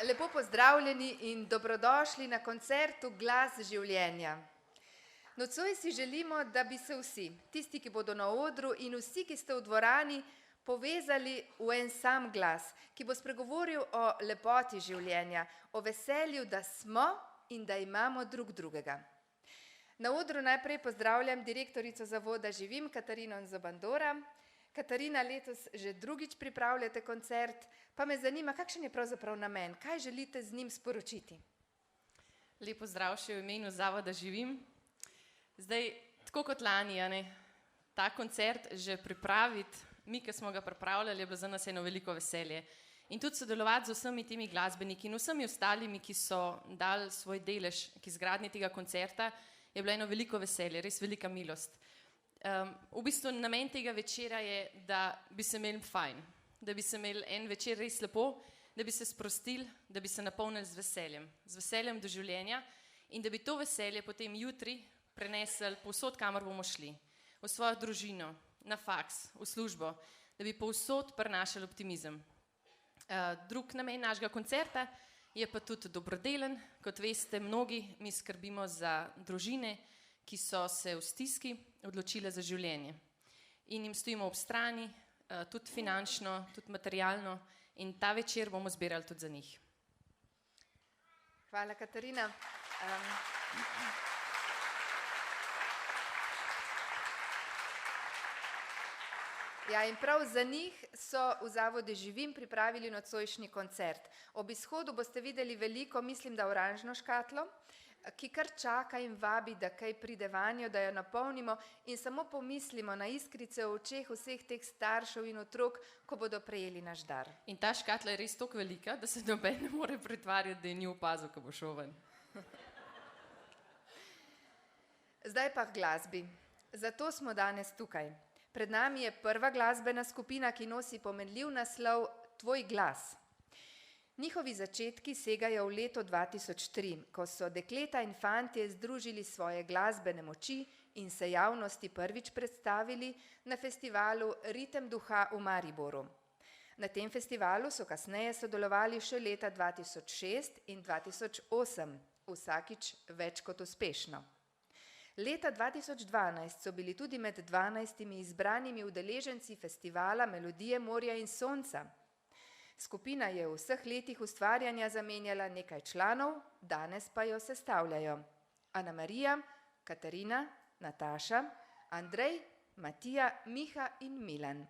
Lepo pozdravljeni in dobrodošli na koncertu Glas življenja. Nocoj si želimo, da bi se vsi, tisti, ki bodo na odru in vsi, ki ste v dvorani, povezali v en sam glas, ki bo spregovoril o lepoti življenja, o veselju, da smo in da imamo drug drugega. Na odru najprej pozdravljam direktorico Zavoda Živim, Katarino Zobandora. Katarina, letos že drugič pripravljate koncert, pa me zanima, kakšen je pravzaprav namen, kaj želite z njim sporočiti? Lep pozdrav še v imenu Zavoda Živim. Zdaj, tako kot lani, ta koncert že pripraviti, mi, ki smo ga pripravljali, je bilo za nas eno veliko veselje. In tudi sodelovati z vsemi temi glasbeniki in vsemi ostalimi, ki so dali svoj delež k izgradnji tega koncerta, je bilo eno veliko veselje, res velika milost. V bistvu namen tega večera je, da bi se imeli fajn, da bi se imeli en večer res lepo, da bi se sprostili, da bi se napolnili z veseljem do življenja in da bi to veselje potem jutri prenesli povsod, kamor bomo šli, v svojo družino, na faks, v službo, da bi povsod prinašali optimizem. Drug namen našega koncerta je pa tudi dobrodelen. Kot veste, mnogi mi skrbimo za družine, ki so se v stiski odločile za življenje. In jim stojimo ob strani, tudi finančno, tudi materialno, in ta večer bomo zbirali tudi za njih. Hvala, Katarina. Ja, in prav za njih so v Zavodu Živim pripravili nocojšnji koncert. Ob izhodu boste videli veliko, mislim, da oranžno škatlo, ki kar čaka in vabi, da kaj pride vanjo, da jo napolnimo in samo pomislimo na iskrice v očeh vseh teh staršev in otrok, ko bodo prejeli naš dar. In ta škatla je res toliko velika, da se noben ne more pretvarjati, da je ni opazil, ko bo šel ven. Zdaj pa k glasbi. Zato smo danes tukaj. Pred nami je prva glasbena skupina, ki nosi pomenljiv naslov Tvoj glas. Njihovi začetki segajo v leto 2003, ko so dekleta in fantje združili svoje glasbene moči in se javnosti prvič predstavili na festivalu Ritem duha v Mariboru. Na tem festivalu so kasneje sodelovali še leta 2006 in 2008, vsakič več kot uspešno. Leta 2012 so bili tudi med 12 izbranimi udeleženci festivala Melodije morja in sonca. Skupina je v vseh letih ustvarjanja zamenjala nekaj članov, danes pa jo sestavljajo Ana Marija, Katarina, Nataša, Andrej, Matija, Miha in Milan.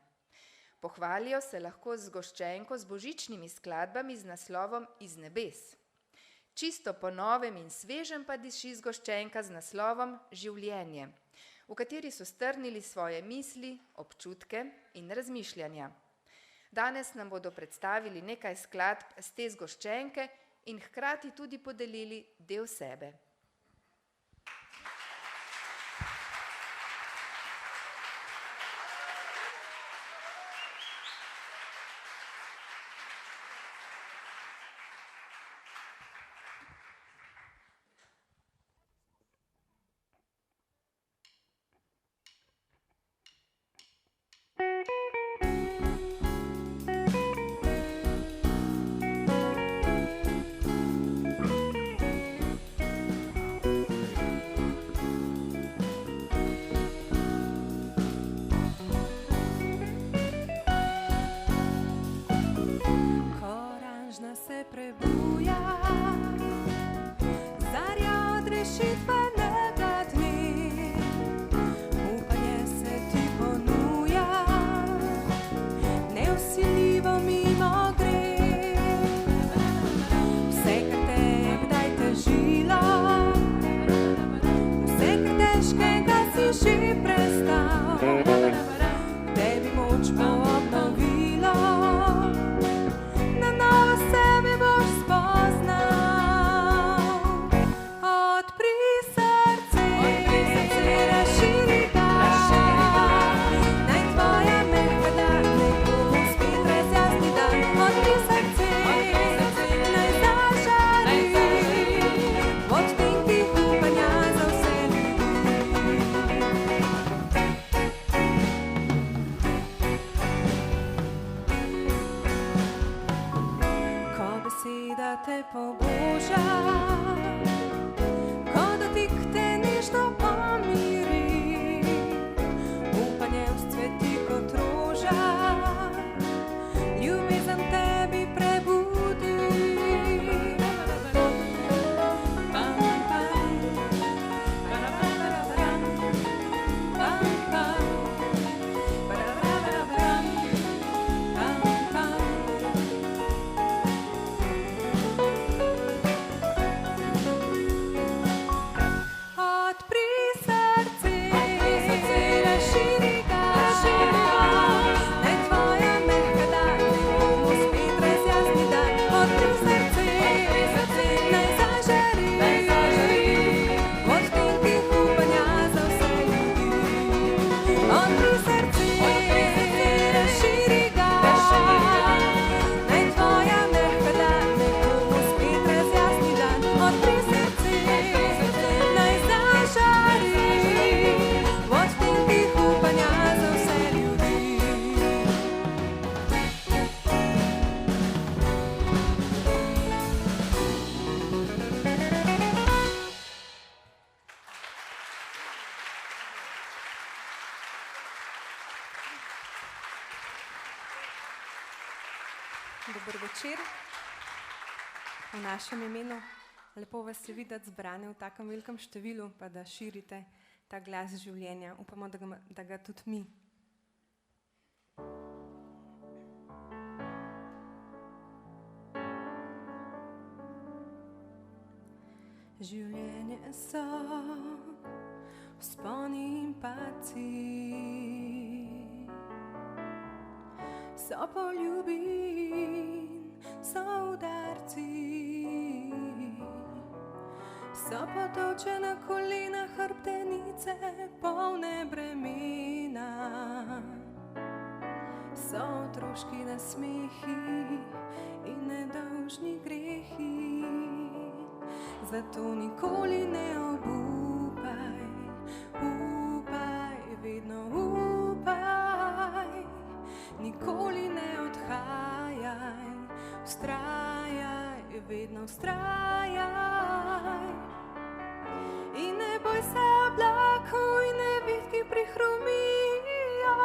Pohvalijo se lahko z zgoščenko z božičnimi skladbami z naslovom Iz nebes. Čisto po novem in svežem pa diši zgoščenka z naslovom Življenje, v kateri so strnili svoje misli, občutke in razmišljanja. Danes nam bodo predstavili nekaj skladb z te zgoščenke in hkrati tudi podelili del sebe. Dober večer. V našem imenu lepo vas je videti zbrane v takem velikem številu, pa da širite ta glas življenja. Upamo, da ga tudi mi. Življenje so vzponi in padci, so poljubi in so udarci, so potočene kolena, hrbtenice polne bremena, so otroški nasmehi in nedolžni grehi. Zato nikoli ne obupaj, upaj, vedno upaj, nikoli ne odhajaj, vztrajaj, vedno vztrajaj. In ne boj se oblakov in neviht, ki prihromijo,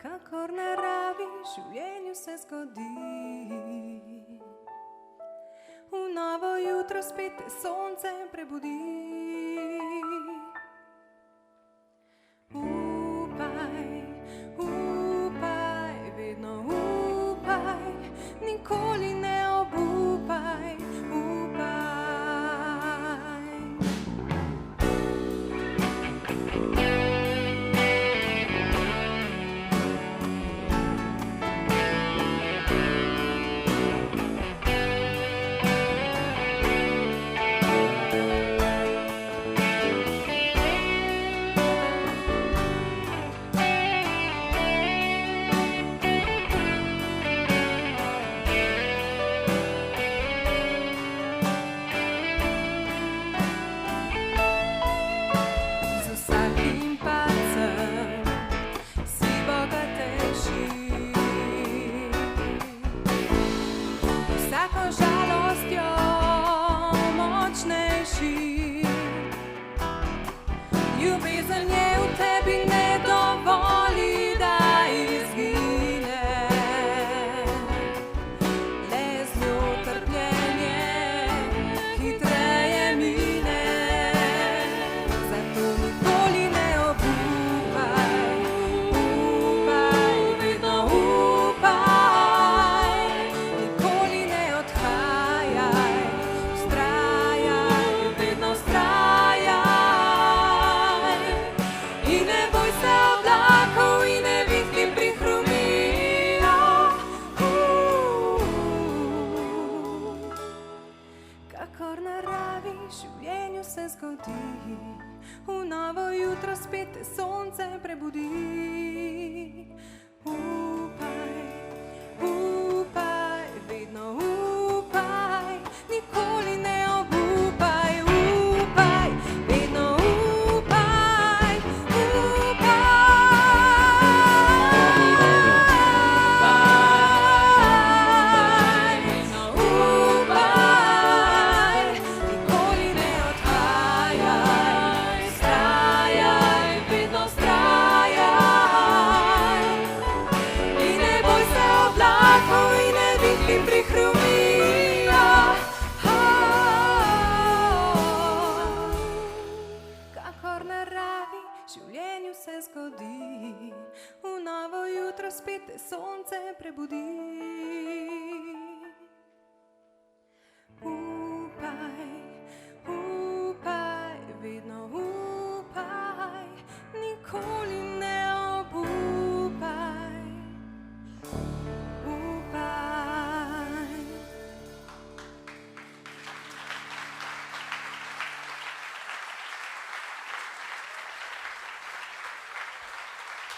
kakor naravi življenju se zgodi. V novo jutro spet te sonce prebudi. Upaj, upaj, vedno upaj, nikoli ne obupaj, upaj.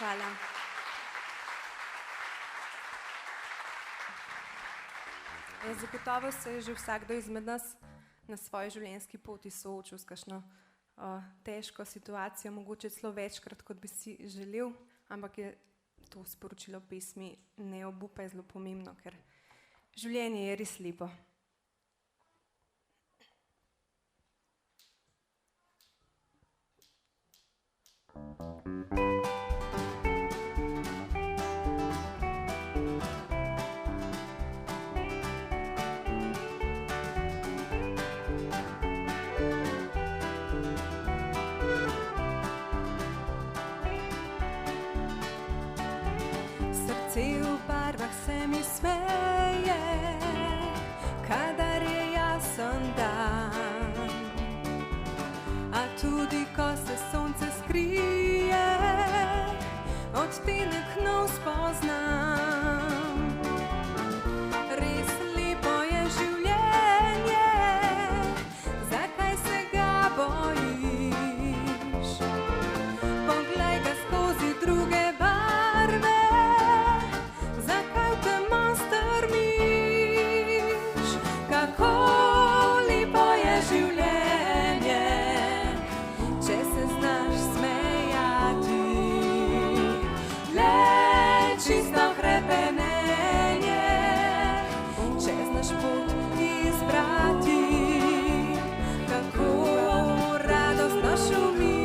Hvala. Zagotovo se je že vsakdo izmed nas na svoji življenjski poti soočil s kakšno težko situacijo, mogoče celo večkrat, kot bi si želel, ampak je to sporočilo pesmi Ne obupaj zelo pomembno, ker življenje je res lepo. Cel v barvah se mi smeje, kadar je jasen dan. A tudi ko se sonce skrije, odtenek nov spoznam. Res lepo je življenje, zakaj se ga bojiš? Poglej ga skozi druge barve, zakaj v temo strmiš? Kako lepo je življenje, če se znaš smejati. Le čisto hrepenenje, če znaš pot izbrati. Kako radostno šumi,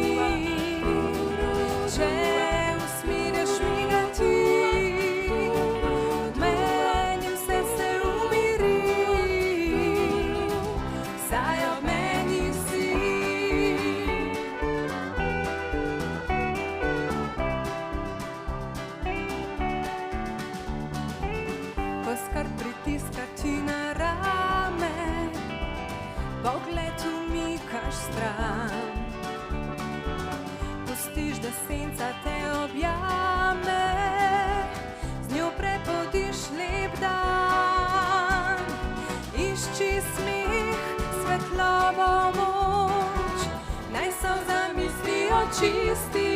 če usmiriš migati. Meni vse se umiri, saj ob meni si. Ko skrb pritiska ti na rame, pogled umikaš stran. Pustiš, da senca te objame, z njo prepodiš lep dan. Išči smeh, svetlobo, moč, naj solza misli očisti.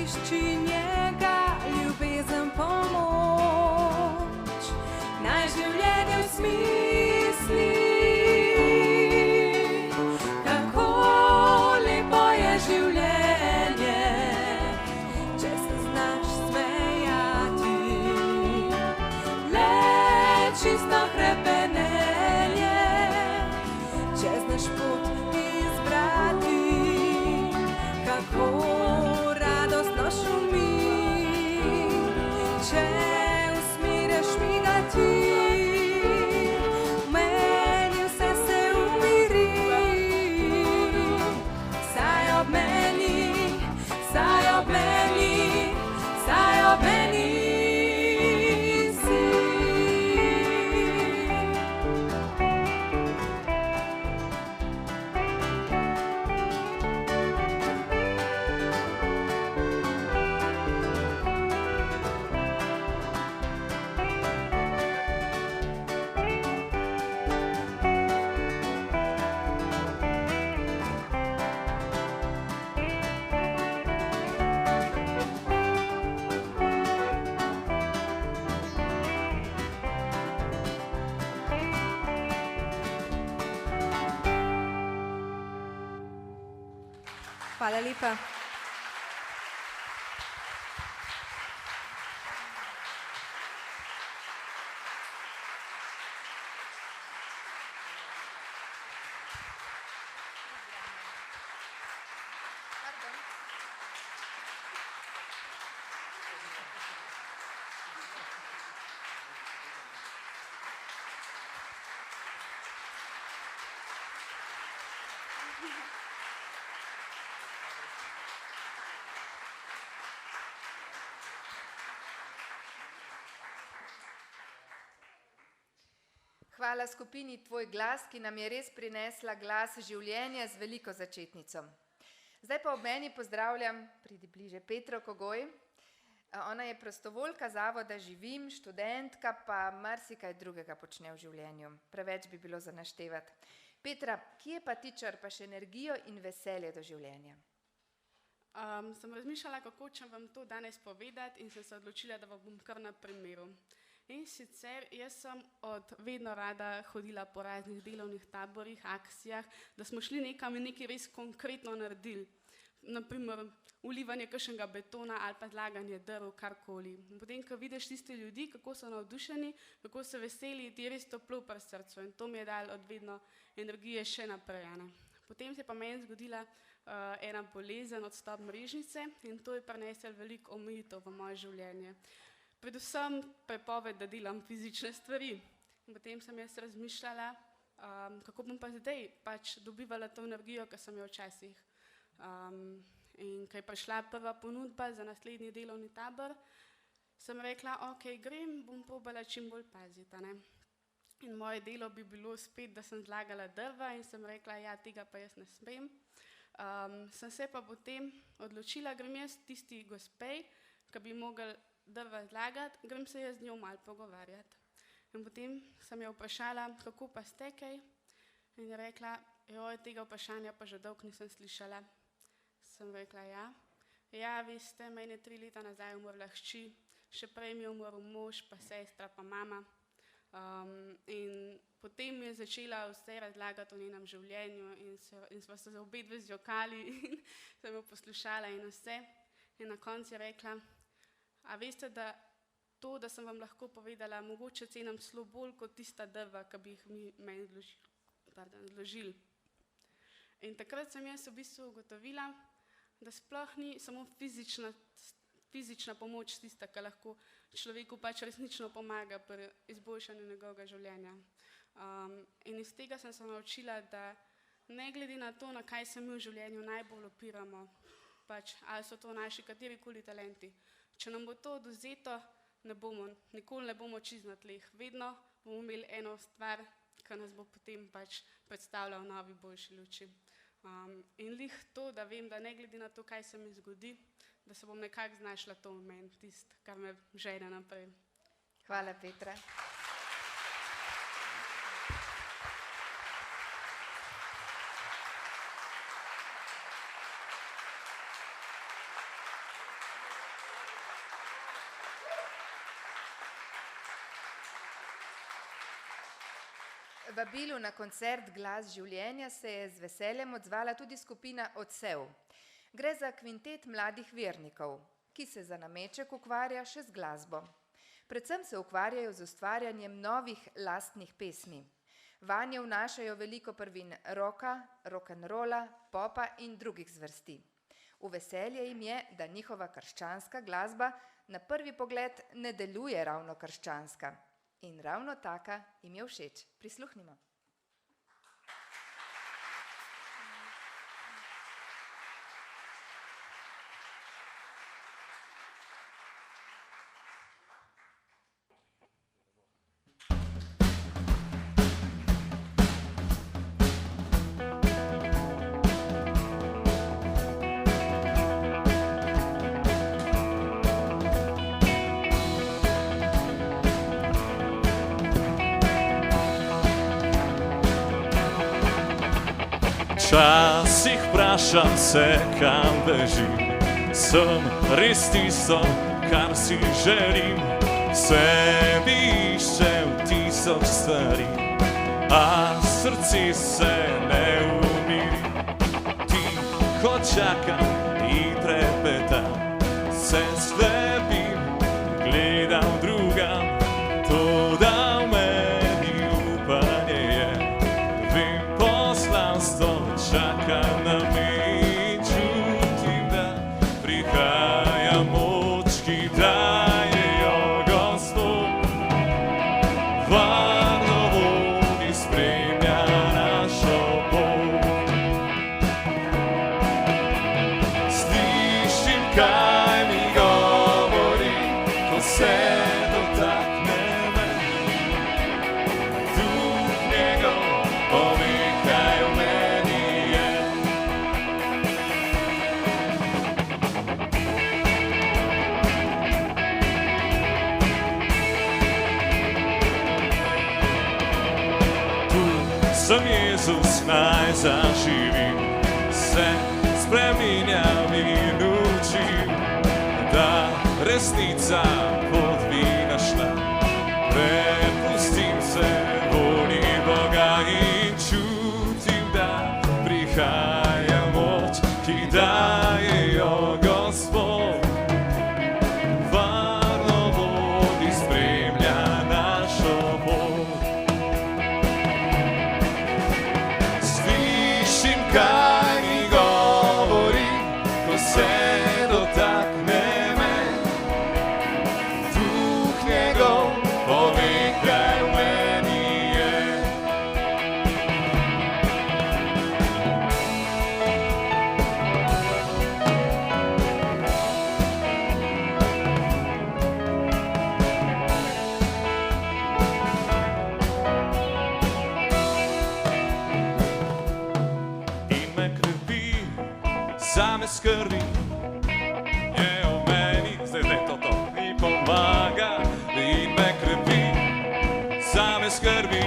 Išči njega, ljubezen, pomoč, naj življenje usmisli. Kako lepo je življenje, če se znaš smejati. Le čisto hrepenenje, če znaš pot izbrati. Kako radostno šumi, če usmiriš migati. Meni vse se umiri, saj ob meni, saj ob meni, saj ob meni si. Hvala lepa. Hvala skupini Tvoj glas, ki nam je res prinesla glas življenja z veliko začetnico. Zdaj pa ob meni pozdravljam, pridi bliže, Petro Kogoj. Ona je prostovoljka zavoda Živim, študentka, pa marsikaj drugega počne v življenju. Preveč bi bilo za naštevati. Petra, kje pa ti črpaš energijo in veselje do življenja? Sem razmišljala, kako ćem vam to danes povedati in sem se odločila, da vam bom kar na primeru. In sicer jaz sem od vedno rada hodila po raznih delovnih taborih, akcijah, da smo šli nekam in nekaj res konkretno naredili. Naprimer, ulivanje kakšnega betona ali pa zlaganje drv, karkoli. Potem, ko vidiš tiste ljudi, kako so navdušeni, kako so veseli, ti je res toplo pri srcu in to mi je dalo od vedno energije še naprej. Potem se je pa meni zgodila ena bolezen, odstop mrežnice in to je prineslo veliko omejitev v moje življenje. Predvsem prepoved, da delam fizične stvari. In potem sem jaz razmišljala, kako bom pa zdaj pač dobivala to energijo, ki sem jo včasih. In ko je prišla prva ponudba za naslednji delovni tabor, sem rekla, ok, grem, bom probala čim bolj paziti. Ne? In moje delo bi bilo spet, da sem zlagala drva in sem rekla, ja, tega pa jaz ne smem. Sem se pa potem odločila, grem jaz tisti gospej, ki bi mogel drva zlagati, grem se jaz z njo malo pogovarjati. In potem sem jo vprašala, kako pa ste kaj? In je rekla, joj, tega vprašanja pa že dolgo nisem slišala. Sem rekla, ja, veste, meni je 3 leta nazaj umrla hči, še prej mi je umrl mož, pa sestra, pa mama. In potem mi je začela vse razlagati o njenem življenju in sva se obe dve zjokali in sem jo poslušala in vse. In na koncu je rekla, a veste, da to, da sem vam lahko povedala, mogoče cenim celo bolj kot tista drva, ki bi jih meni zložili. In takrat sem jaz v bistvu ugotovila, da sploh ni samo fizična pomoč tista, ki lahko človeku pač resnično pomaga pri izboljšanju njegovega življenja. In iz tega sem se naučila, da ne glede na to, na kaj se mi v življenju najbolj opiramo, pač, ali so to naši katerikoli talenti, če nam bo to odvzeto, nikoli ne bomo čisto na tleh. Vedno bomo imeli eno stvar, ki nas bo potem pač predstavljala v novi, boljši luči. In lih to, da vem, da ne glede na to, kaj se mi zgodi, da se bom nekako znašla to v meni, tisto, kar me žene naprej. Hvala, Petra. Vabilu na koncert Glas življenja se je z veseljem odzvala tudi skupina Odsev. Gre za kvintet mladih vernikov, ki se za nameček ukvarja še z glasbo. Predvsem se ukvarjajo z ustvarjanjem novih lastnih pesmi. Vanje vnašajo veliko prvin roka, rock'n'rolla, popa in drugih zvrsti. V veselje jim je, da njihova krščanska glasba na prvi pogled ne deluje ravno krščanska. In ravno taka jim je všeč. Prisluhnimo. Včasih vprašam se, kam bežim, sem res tisto, kar si želim. Sebi iščem 1000 stvari, a srce se ne umiri. Tiho čakam in trepetam, se slepim, gledam drugam, toda v meni upanje je, vem poslanstvo. Čakam na me, čutim, da prihaja moč, ki dajejo Gospod. Varno vodi spremlja našo pot. Slišim, kaj mi govori, ko se dotakne me. Duh njegov pove, kaj v meni. Sem Jezus, naj zaživim, se spreminjam in učim, da resnica pot bi našla. Prepustim se volji Boga in čutim, da prihaja moč, ki dajejo Gospod. Varno vodi spremlja našo pot. Kaj mi govori, ko se dotakne me. zame skrbi, je v meni, zdaj to, mi pomaga in me krepi, zame skrbi.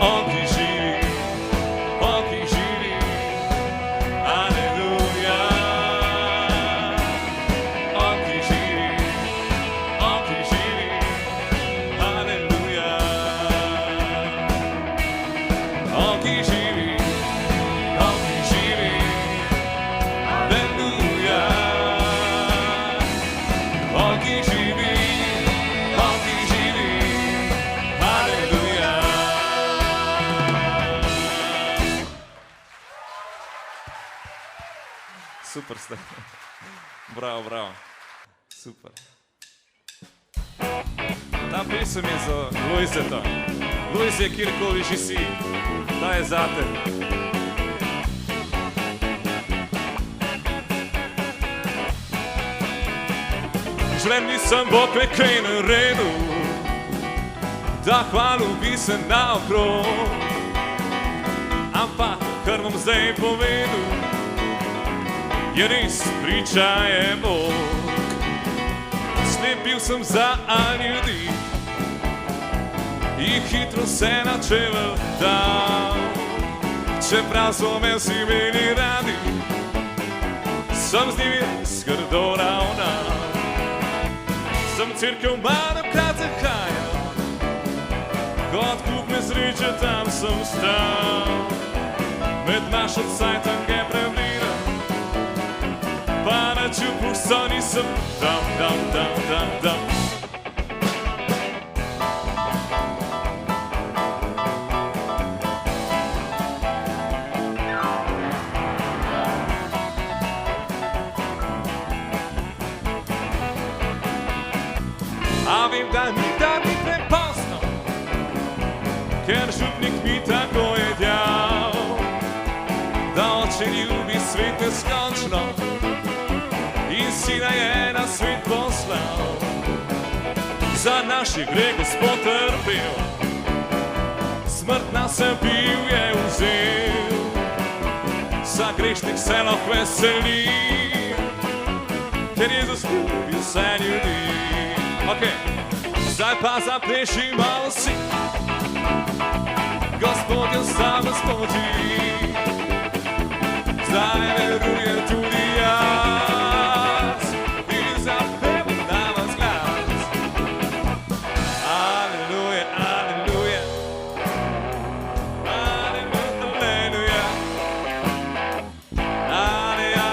On, ki živi, aleluja. On, ki živi, aleluja. On, ki živi, aleluja. On, ki živi, aleluja. Super ste. Bravo, bravo. Super. Ta pesem je za Lojzeta. Lojze, kjerkoli že si, ta je zate. Želem nisem Bog nekaj naredil, da hvalil bi se naokrog, ampak kar bom zdaj povedal, je res, priča je Bog. Slepil sem za ljudi in hitro se načeval dal, čeprav so me vsi imeli radi, sem z njimi skrdo ravnal. Sem cerkev malokrat zahajal, kot kup nesreče tam sem stal, med mašo cajtanke prebliral, pa na čupu so nisem dam. A vem, da ni prepozno, ker župnik mi tako je djal, da oče ljubi svet neskončno in sina je na svet poslal. Za naši greh Gospod trpel, smrt na bil je vzel, za grešnik se lahko veseli, ker Jezus ljubi vse ljudi. Okay. Zdaj pa zapleši malo si, Gospod je vsem Gospodji, zdaj verujem tudi jaz in zapevam na vas glas. Aleluja, aleluja, aleluja, aleluja,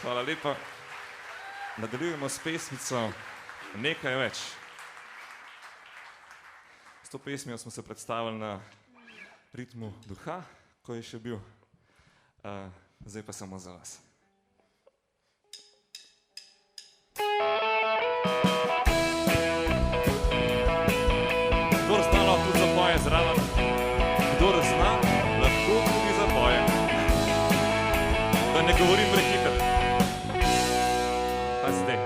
Hvala lepa. Nadaljujemo s pesmico Nekaj več. S to pesmijo smo se predstavili na ritmu duha, ko je še bil. Zdaj pa samo za vas. Kdor zna, lahko tudi zapoje zraven. Kdor zna, lahko tudi zapoje. Da ne govorim prehiter. Pa zdaj.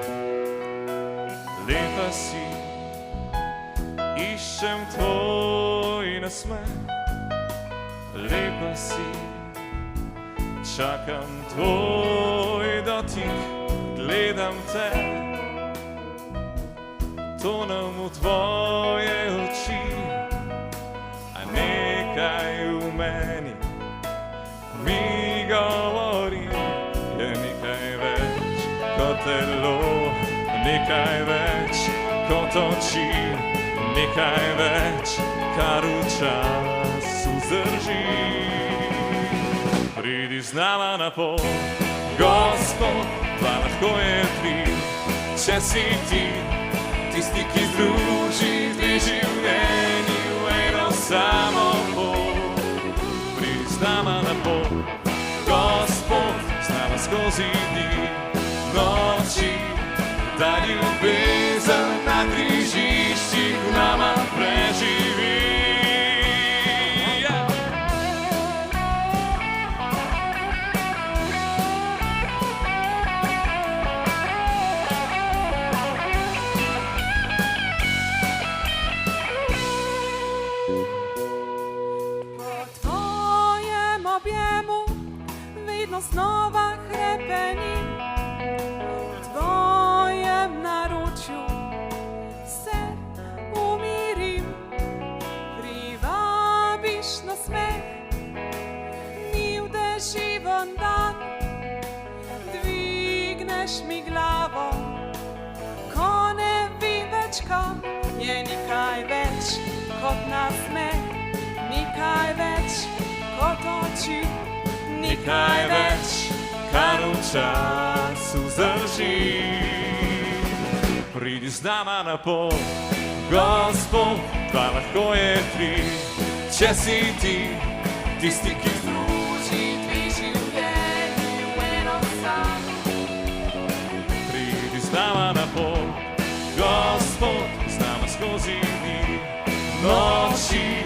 Lepa si, iščem tvoj nasmeh. Lepa si, čakam tvoj dotik, gledam te, tonem v tvoje oči, a nekaj v meni mi govori, je nekaj več kot telo, nekaj več kot oči, nekaj več, kar v času zdrži. Pridi z nama na pot, Gospod, pa lahko je tri, če si ti, tisti, ki združi dve življenji v eno samo pot. Pridi z nama na pot, Gospod, z nama skozi dni, noči, da ljubezen na križiščih v nama preživi. Znova hrepeni v tvojem naročju, se umirim, privabiš na smeh, ni v deževen dan, dvigneš mi glavo, ko ne vem več kam, je nekaj več kot nasmeh, nekaj več kot oči. Nekaj več, kar v času zdrži. Pridi z nama na pot, Gospod, pa lahko je tri, če si ti, tisti, ki združi dve življenji v eno samo. Pridi z nama na pot, Gospod, z nama skozi dni, noči,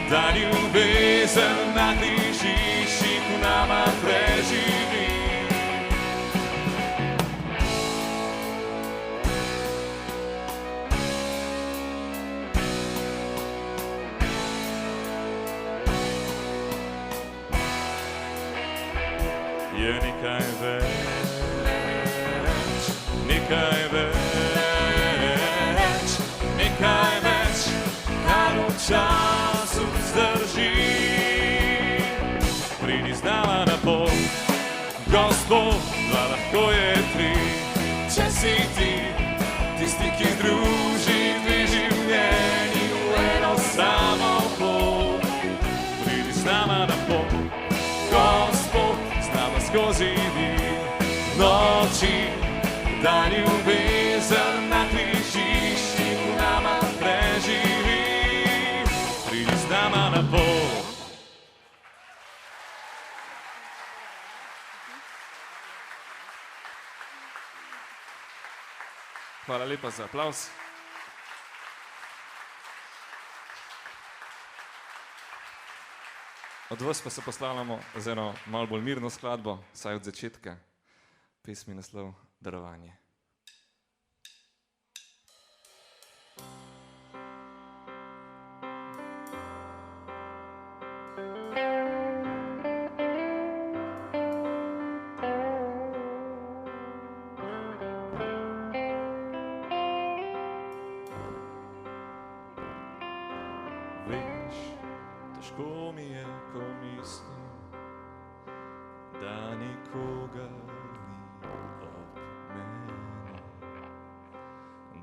da ljubezen na križiščih v nama preživi. Je nekaj več, nekaj več, nekaj več, kar v času zdrži. Pridi z nama na pot, Gospod, da lahko je tri, če si ti, tisti, ki združi dve življenji v eno samo pot. Pridi z nama na pot, Gospod, z nama skozi dni, noči, da ljubezen na križiščih v nama preživi. Pridi z nama na pot. Hvala lepa za aplavz. Od vas pa se poslavljamo z eno malo bolj mirno skladbo, saj od začetka, pesmi naslov Darovanje. Veš, težko mi je, ko mislim, da nikogar ni ob meni,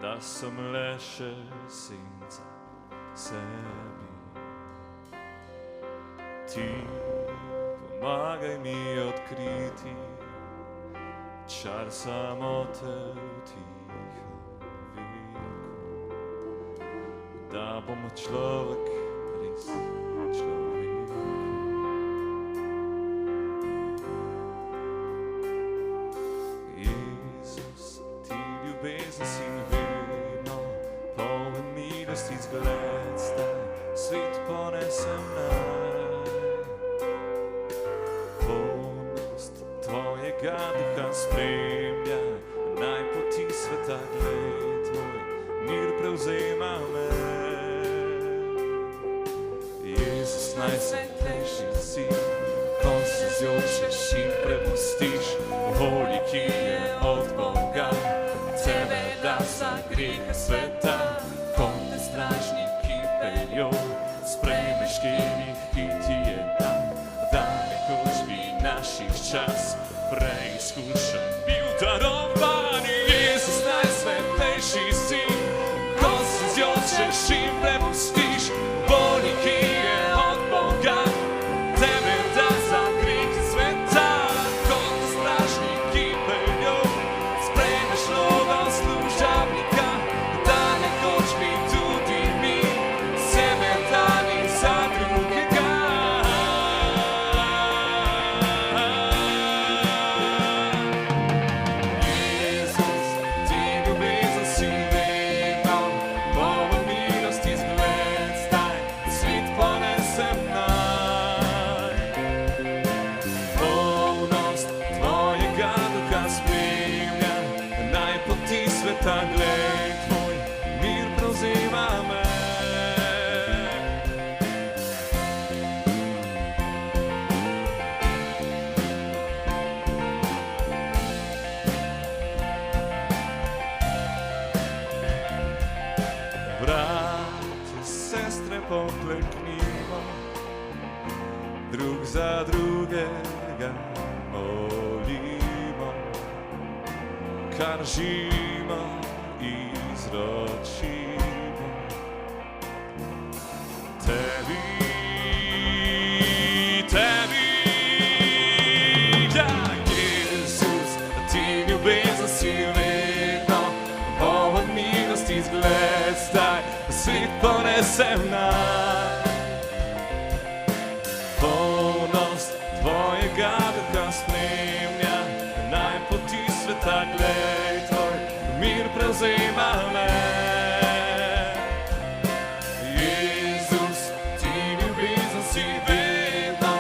da sem le še senca sebi. Ti pomagaj mi odkriti čar samote v tihem veku, da bomo človek res človek. Jezus, ti ljubezen si vedno, poln milosti zgled zdaj, svet ponesem naj. Polnost tvojega duha spremlja, naj poti sveta gled tvoj, mir prevzema me. Najsvetlejši si, ko se zjočeš in prepustiš volji, ki je od Boga, tebe da za grehe sveta, ko te stražniki peljo, sprejmeš kemih, ki ti je dan, da nekoč bi naših čas preizkušen bil darovan. Jezus, najsvetlejši si, ko se zjočeš in pokleknimo, drug za drugega molimo, kar žimo izročimo. Tebi, ja, Jezus, ti ljubezen si vedno, poln milosti zgled zdaj, svet ponesem naj. Polnost tvojega duha spremlja, naj poti sveta glej, tvoj mir prevzema me. Jezus, ti ljubezen si vedno,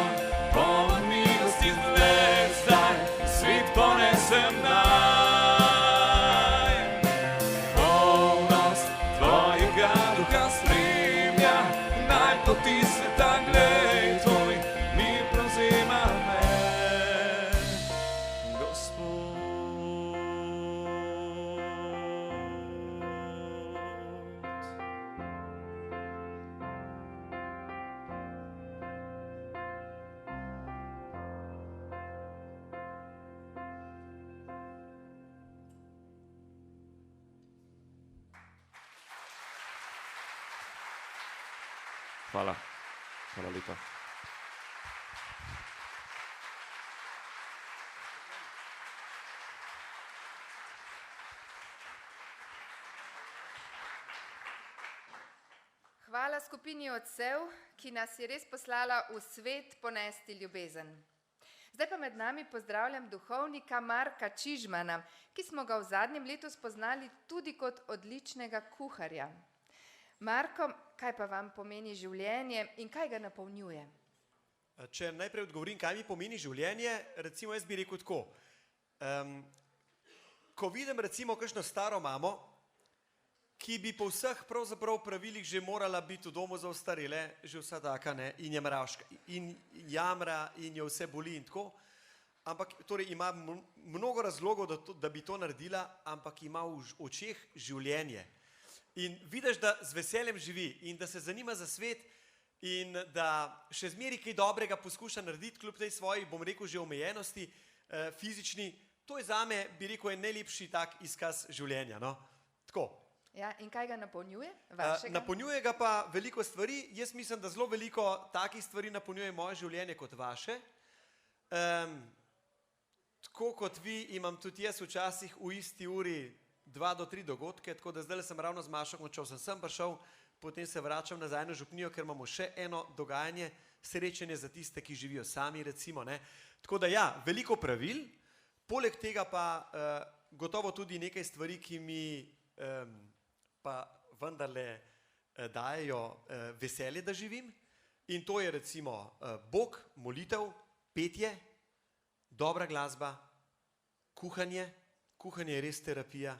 poln milosti zgled zdaj, svet ponesem naj. Polnost tvojega duha spremlja, naj poti sveta glej, tvoj mir prevzema me. Hvala. Hvala lepa. Hvala skupini Odsev, ki nas je res poslala v svet ponesti ljubezen. Zdaj pa med nami pozdravljam duhovnika Marka Čižmana, ki smo ga v zadnjem letu spoznali tudi kot odličnega kuharja. Marko, kaj pa vam pomeni življenje in kaj ga napolnjuje? Če najprej odgovorim, kaj mi pomeni življenje, recimo jaz bi rekel tako. Ko vidim recimo kakšno staro mamo, ki bi po vseh pravzaprav pravilih že morala biti v domu za ostarele, že vsa taka, ne, in je mravška, in jamra, in jo vse boli in tako, ampak torej ima mnogo razlogov, da bi to naredila, ampak ima v očeh življenje. In vidiš, da z veseljem živi in da se zanima za svet in da še zmeri kaj dobrega poskuša narediti, kljub tej svoji, bom rekel, že omejenosti fizični. To je zame, bi rekel, je najlepši tak izkaz življenja. No? Tako. Ja, in kaj ga napolnjuje? Vašega? Napolnjuje ga pa veliko stvari. Jaz mislim, da zelo veliko takih stvari napolnjuje moje življenje kot vaše. Tako kot vi, imam tudi jaz včasih v isti uri 2 do 3 dogodke, tako da zdaj sem ravno z Mašo končal, sem prišel, potem se vračam nazaj na župnijo, ker imamo še eno dogajanje, srečanje za tiste, ki živijo sami, recimo. Ne. Tako da ja, veliko pravil, poleg tega pa gotovo tudi nekaj stvari, ki mi pa vendarle dajejo veselje, da živim. In to je recimo Bog, molitev, petje, dobra glasba, kuhanje. Kuhanje je res terapija.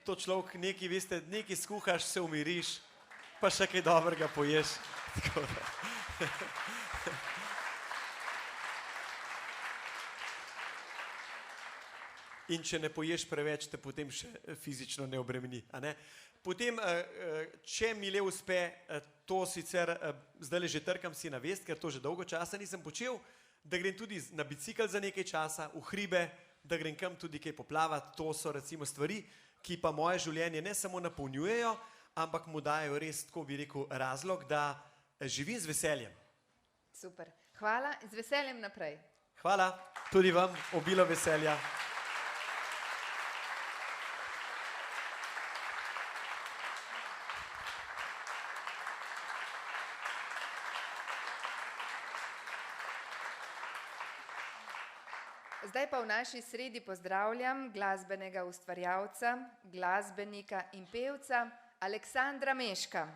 To človek nekaj, veste, nekaj skuhaš, se umiriš, pa še kaj dobrega poješ. In če ne poješ preveč, te potem še fizično ne obremeni. A ne? Potem, če mi le uspe, to sicer zdaj že trkam si na vest, ker to že dolgo časa nisem počel, da grem tudi na bicikl za nekaj časa, v hribe, da grem kam tudi kaj poplavati. To so recimo stvari, ki pa moje življenje ne samo napolnjujejo, ampak mu dajo res, tako bi rekel, razlog, da živim z veseljem. Super. Hvala in z veseljem naprej. Hvala, tudi vam obilo veselja. Zdaj pa v naši sredi pozdravljam glasbenega ustvarjalca, glasbenika in pevca Aleksandra Meška.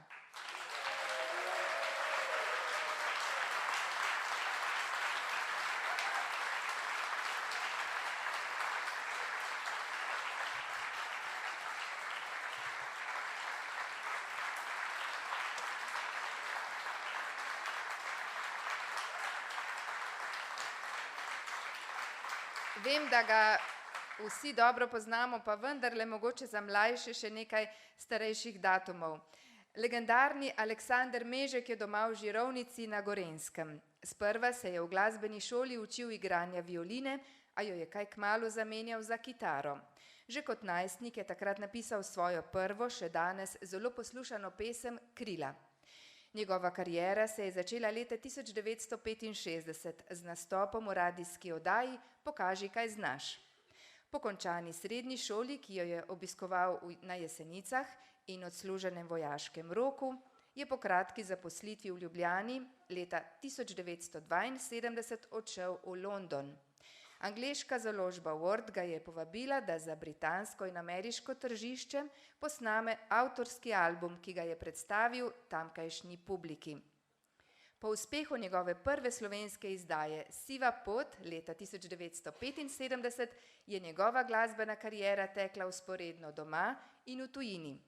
Vem, da ga vsi dobro poznamo, pa vendarle mogoče za mlajše še nekaj starejših datumov. Legendarni Aleksander Mežek je doma v Žirovnici na Gorenjskem. Sprva se je v glasbeni šoli učil igranja violine, a jo je kaj kmalu zamenjal za kitaro. Že kot najstnik je takrat napisal svojo prvo, še danes zelo poslušano pesem Krila. Njegova kariera se je začela leta 1965 z nastopom v radijski oddaji Pokaži, kaj znaš. Po končani srednji šoli, ki jo je obiskoval na Jesenicah in odsluženem vojaškem roku, je po kratki zaposlitvi v Ljubljani leta 1972 odšel v London. Angleška založba Word ga je povabila, da za britansko in ameriško tržišče posname avtorski album, ki ga je predstavil tamkajšnji publiki. Po uspehu njegove prve slovenske izdaje Siva pot leta 1975 je njegova glasbena kariera tekla vzporedno doma in v tujini.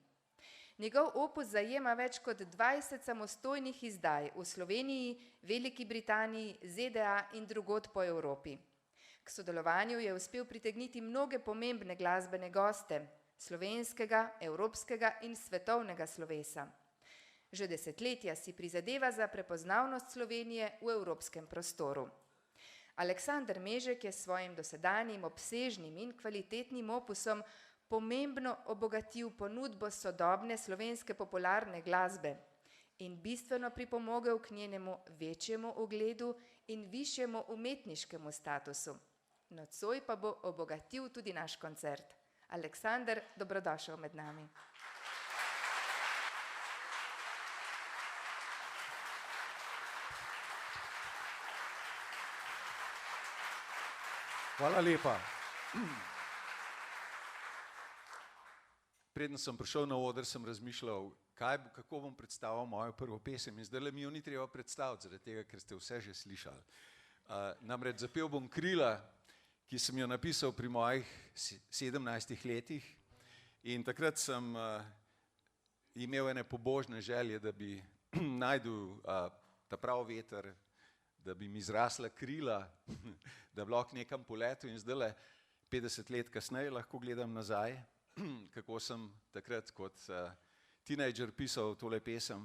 Njegov opus zajema več kot 20 samostojnih izdaj v Sloveniji, Veliki Britaniji, ZDA in drugod po Evropi. K sodelovanju je uspel pritegniti mnoge pomembne glasbene goste, slovenskega, evropskega in svetovnega slovesa. Že desetletja si prizadeva za prepoznavnost Slovenije v evropskem prostoru. Aleksander Mežek je s svojim dosedanjim obsežnim in kvalitetnim opusom pomembno obogatil ponudbo sodobne slovenske popularne glasbe in bistveno pripomogel k njenemu večjemu ugledu in višjemu umetniškemu statusu. Nocoj pa bo obogatil tudi naš koncert. Aleksander, dobrodošel med nami. Hvala lepa. Preden sem prišel na oder, sem razmišljal, kako bom predstavil mojo prvo pesem in zdaj mi jo ni treba predstaviti, zaradi tega, ker ste vse že slišali. Namreč zapel bom Krila, ki sem jo napisal pri mojih 17 letih in takrat sem imel ene pobožne želje, da bi najdel ta prav veter, da bi mi zrasla krila, da bi lahko nekam poletel in zdajle 50 let kasneje lahko gledam nazaj, kako sem takrat kot teenager pisal tole pesem,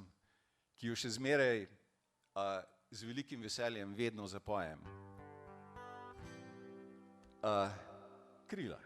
ki jo še zmeraj z velikim veseljem vedno zapojem. Krila.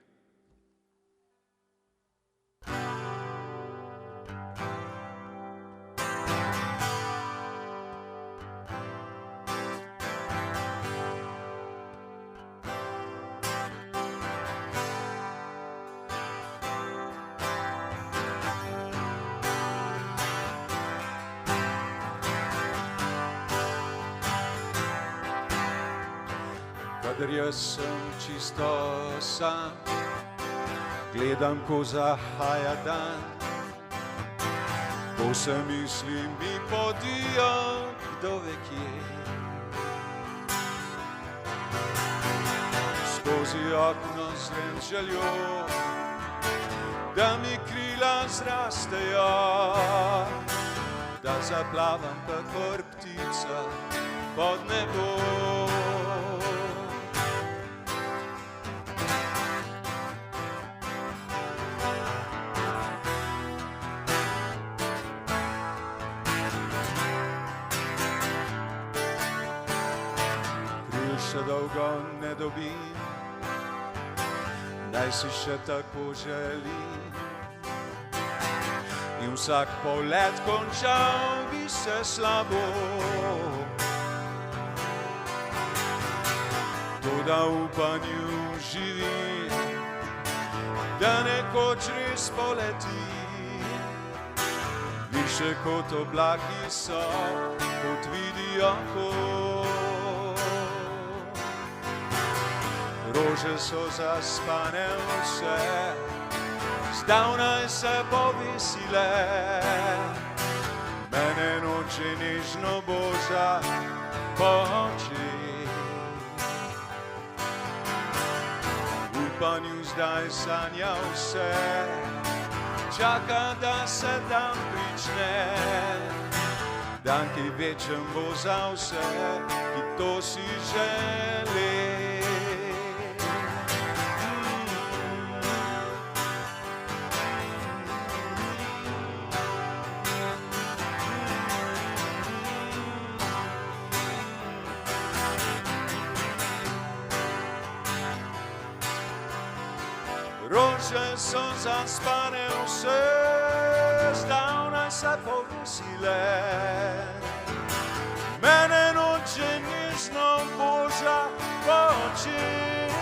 Kadar jaz sem čisto sam, gledam, ko zahaja dan, ko se misli mi podijo, kdo ve kje. Skozi okno zrem željo, da mi krila zrastejo, da zaplavam kakor ptica pod nebo. Še dolgo ne dobim, naj si še tako želim. In vsak polet končal bi se slabo. Toda upanju živim, da nekoč res poleti. Više kot oblaki so, kot vidi oko. Rože so zaspane vse, zdavnaj se povisile, mene noči nežno boža po očeh. V upanju zdaj sanja vse, čaka, da se dan prične, dan, ki večen bo za vse, ki to si želi. če so zaspane vse, zdavnaj se povisile. Mene noče nižno boža v očih,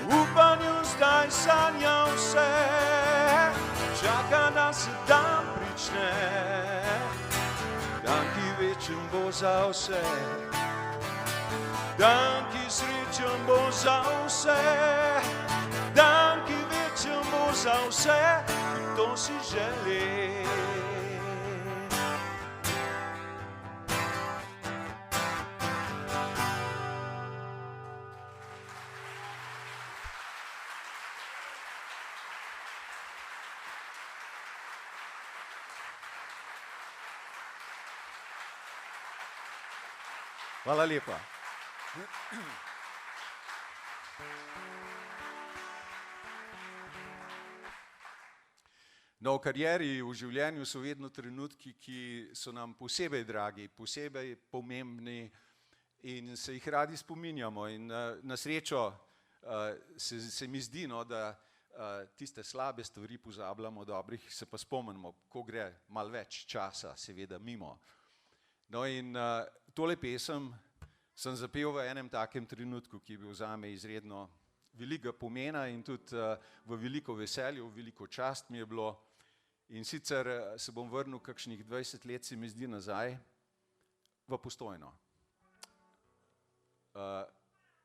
upanju zdaj sanja vse, čaka da se dan prične, dan ki večen bo za vse, dan ki srečen bo za vse, dan ki večen bo za vse, in to si želim. Hvala lepa. No, v karieri, v življenju so vedno trenutki, ki so nam posebej dragi, posebej pomembni in se jih radi spominjamo. In na srečo se mi zdi, no, da tiste slabe stvari pozabljamo, dobrih se pa spomnimo, ko gre malo več časa, seveda mimo. No in tole pesem sem zapel v enem takem trenutku, ki je bil zame izredno velikega pomena in tudi v veliko veselje, v veliko čast mi je bilo. In sicer se bom vrnil kakšnih 20 let, se mi zdi, nazaj v Postojno.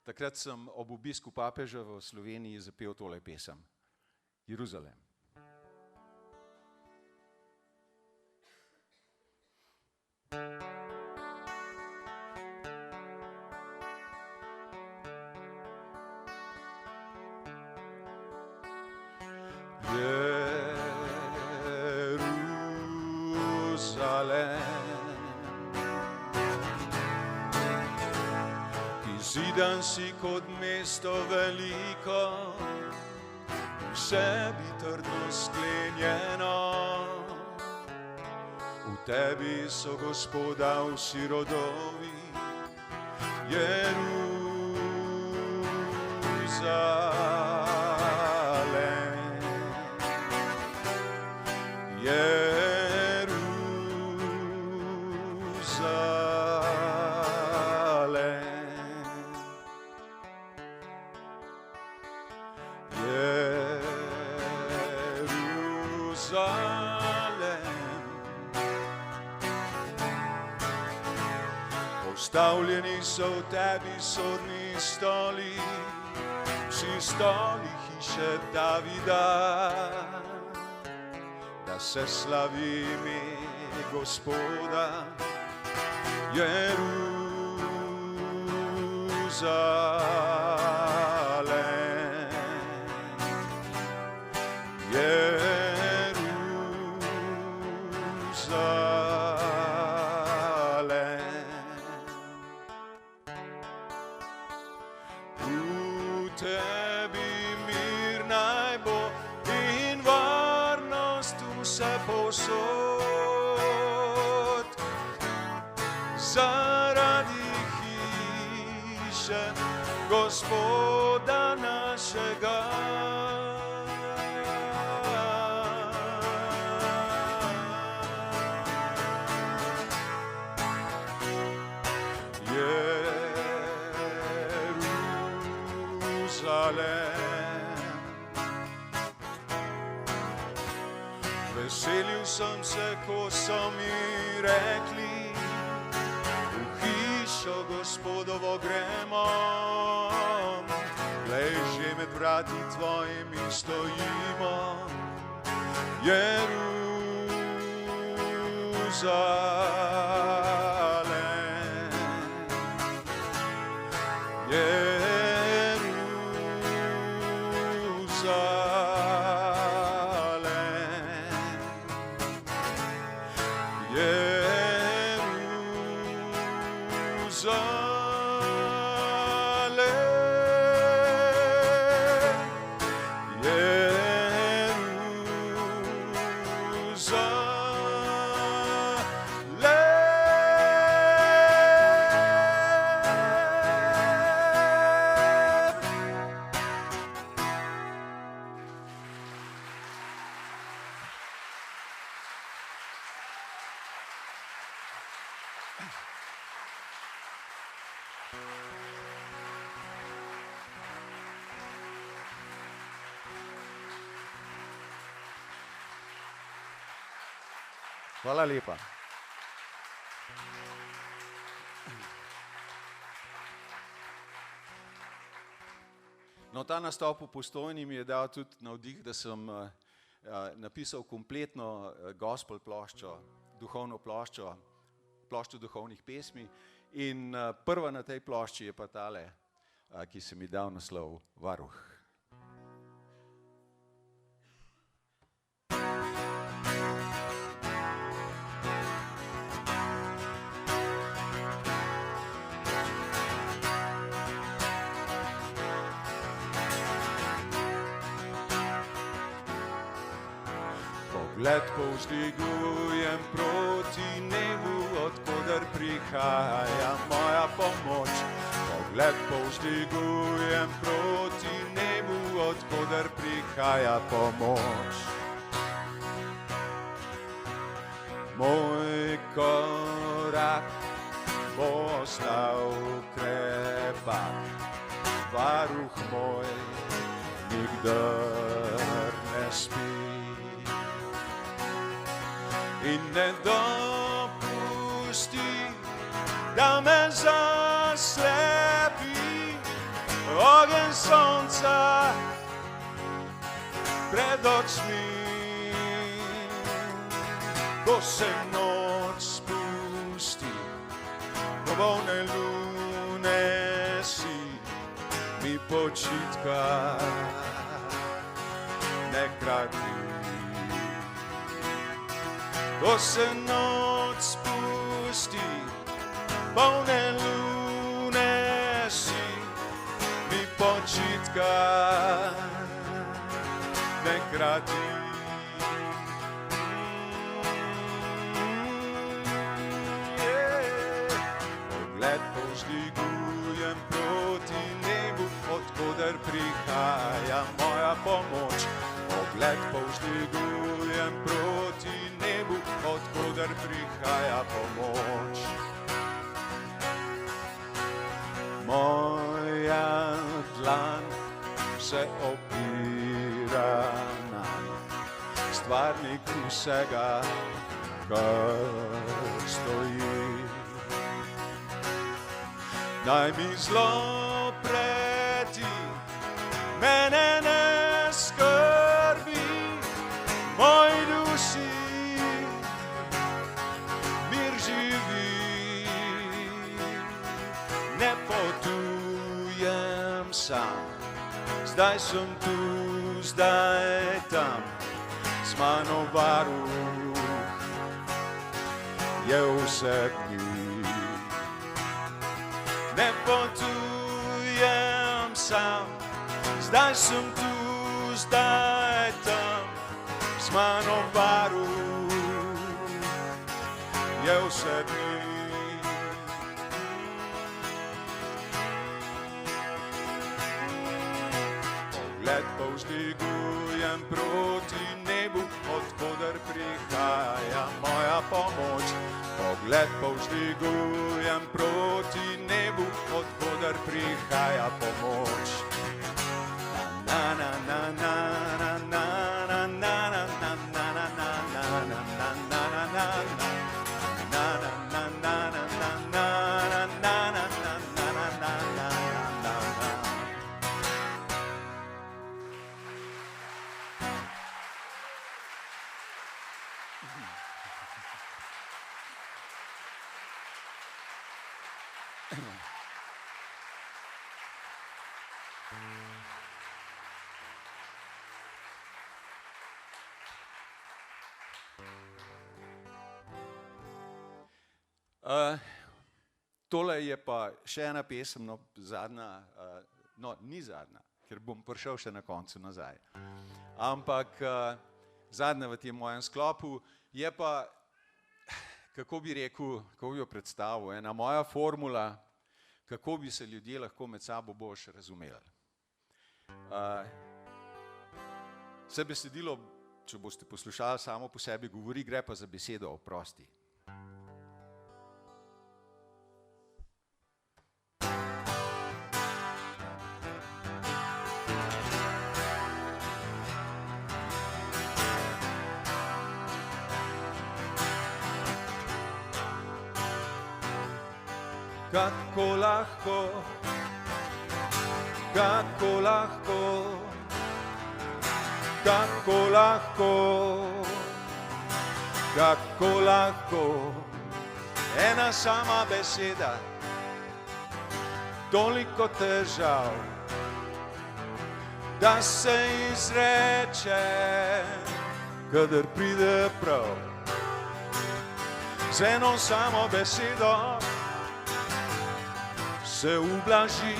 Takrat sem ob obisku papeža v Sloveniji zapel tole pesem. Jeruzalem. Zidan si kot mesto veliko, v sebi trdno sklenjeno. V tebi so Gospoda vsi rodovi, Jeruzalem. Postavljeni so v tebi sodni stoli, vsi stoli hiše Davida, da se slavi ime Gospoda, Jeruzalem. Posod zaradi hiše Gospoda našega. Jeruzalem. Veselil sem se, ko so mi rekli, v hišo Gospodovo gremo. Glej, že med vrati tvojimi stojimo, Jeruzalem. Hvala lepa. No, ta nastop v Postojni mi je dal tudi navdih, da sem napisal kompletno gospel ploščo, duhovno ploščo, ploščo duhovnih pesmi in prva na tej plošči je pa tale, ki se mi dal naslov Varuh. Pogled povzdigujem proti nebu, odkoder prihaja moja pomoč. Pogled povzdigujem proti nebu, odkoder prihaja pomoč. Moj korak bo ostal krepak, varuh moj nikdar ne spi. In ne dopusti, da me zaslepi ogenj sonca pred očmi. Ko se noč spusti, ko polne lune si, mi počitka ne krati. Ko se noč spusti, polne lune si, mi počitka ne krati. Pogled povzdigujem proti nebu, odkoder prihaja moja pomoč. Pogled povzdigujem proti nebu, odkoder prihaja pomoč. Moja dlan se opira nanj, stvarnik vsega, kar stoji. Naj mi zlo preti, mene ne skrbi, moj duši mir živi. Ne potujem sam, zdaj sem tu, zdaj tam, z mano varuh je vse dni. Ne potujem sam, zdaj sem tu, zdaj tam, z mano varuh je vse dni. Pogled povzdigujem proti nebu, odkoder prihaja moja pomoč. Pogled povzdigujem proti nebu, odkoder prihaja pomoč. Na na na na na na na na na na na na na na na na na. Tole je pa še ena pesem, no, zadnja, no, ni zadnja, ker bom prišel še na koncu nazaj. Ampak zadnja v tem mojem sklopu je pa, kako bi rekel, kako bi jo predstavil, ena moja formula, kako bi se ljudje lahko med sabo boljše razumeli. Se besedilo, če boste poslušali, samo po sebi govori, gre pa za besedo oprosti. kako lahko, kako lahko, kako lahko, kako lahko, ena sama beseda, toliko težav, da se izreče, kadar pride prav. Z eno samo besedo se ublaži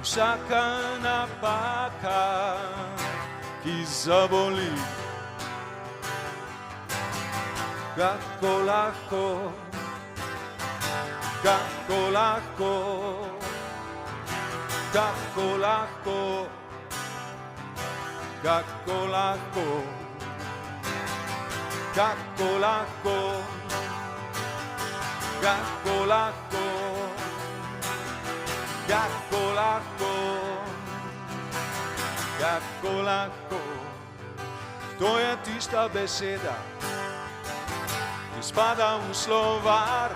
vsaka napaka, ki zaboli. Kako lahko, kako lahko, kako lahko, kako lahko, kako lahko, kako lahko, kako lahko, kako lahko. To je tista beseda, ki spada v slovar,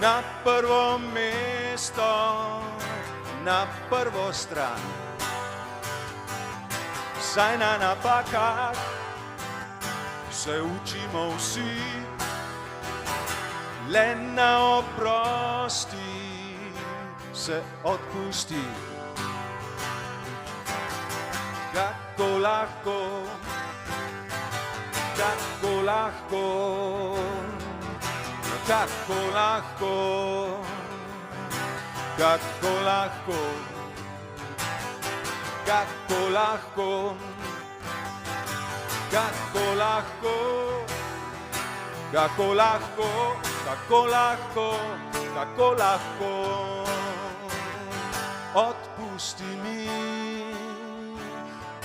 na prvo mesto, na prvo stran. Saj na napakah se učimo vsi, le na oprosti se odpusti. Kako lahko, kako lahko, kako lahko, kako lahko, kako lahko, kako lahko, kako lahko, kako lahko, kako lahko, odpusti mi,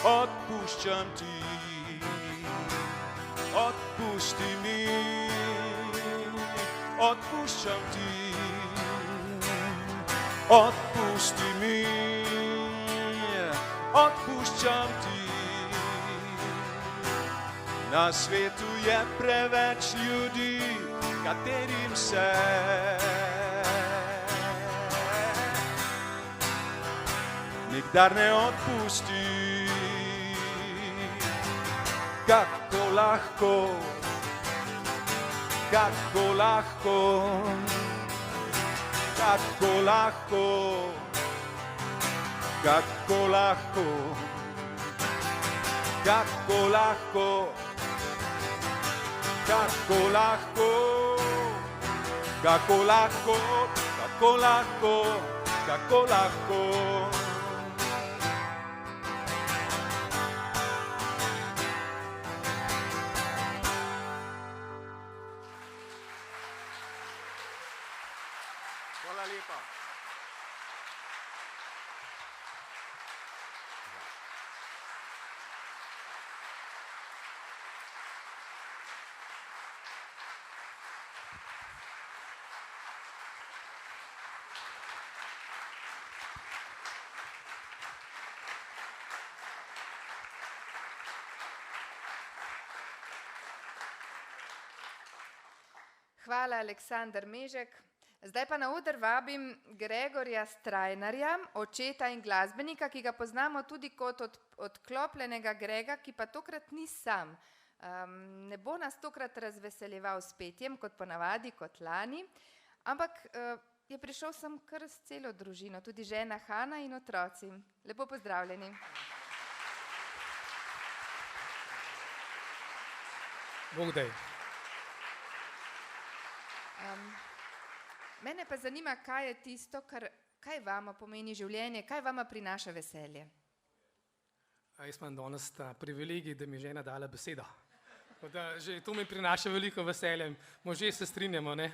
odpuščam ti, odpusti mi, odpuščam ti, odpusti mi, odpuščam ti. Na svetu je preveč ljudi, katerim se nikdar ne odpusti. Kako lahko, kako lahko, kako lahko, kako lahko, kako lahko, kako lahko, kako lahko, kako lahko, kako lahko. Hvala lepa. Hvala, Aleksander Mežek. Zdaj pa na oder vabim Gregorja Strajnarja, očeta in glasbenika, ki ga poznamo tudi kot odklopljenega Grega, ki pa tokrat ni sam. Ne bo nas tokrat razveseljeval s petjem, kot ponavadi, kot lani, ampak je prišel sem kar s celo družino, tudi žena Hana in otroci. Lepo pozdravljeni. Bog daj. Mene pa zanima, kaj je tisto, kaj vama pomeni življenje, kaj vama prinaša veselje. Jaz imam danes ta privilegij, da mi žena dala besedo. Da že to mi prinaša veliko veselje. Možje se strinjamo, ne?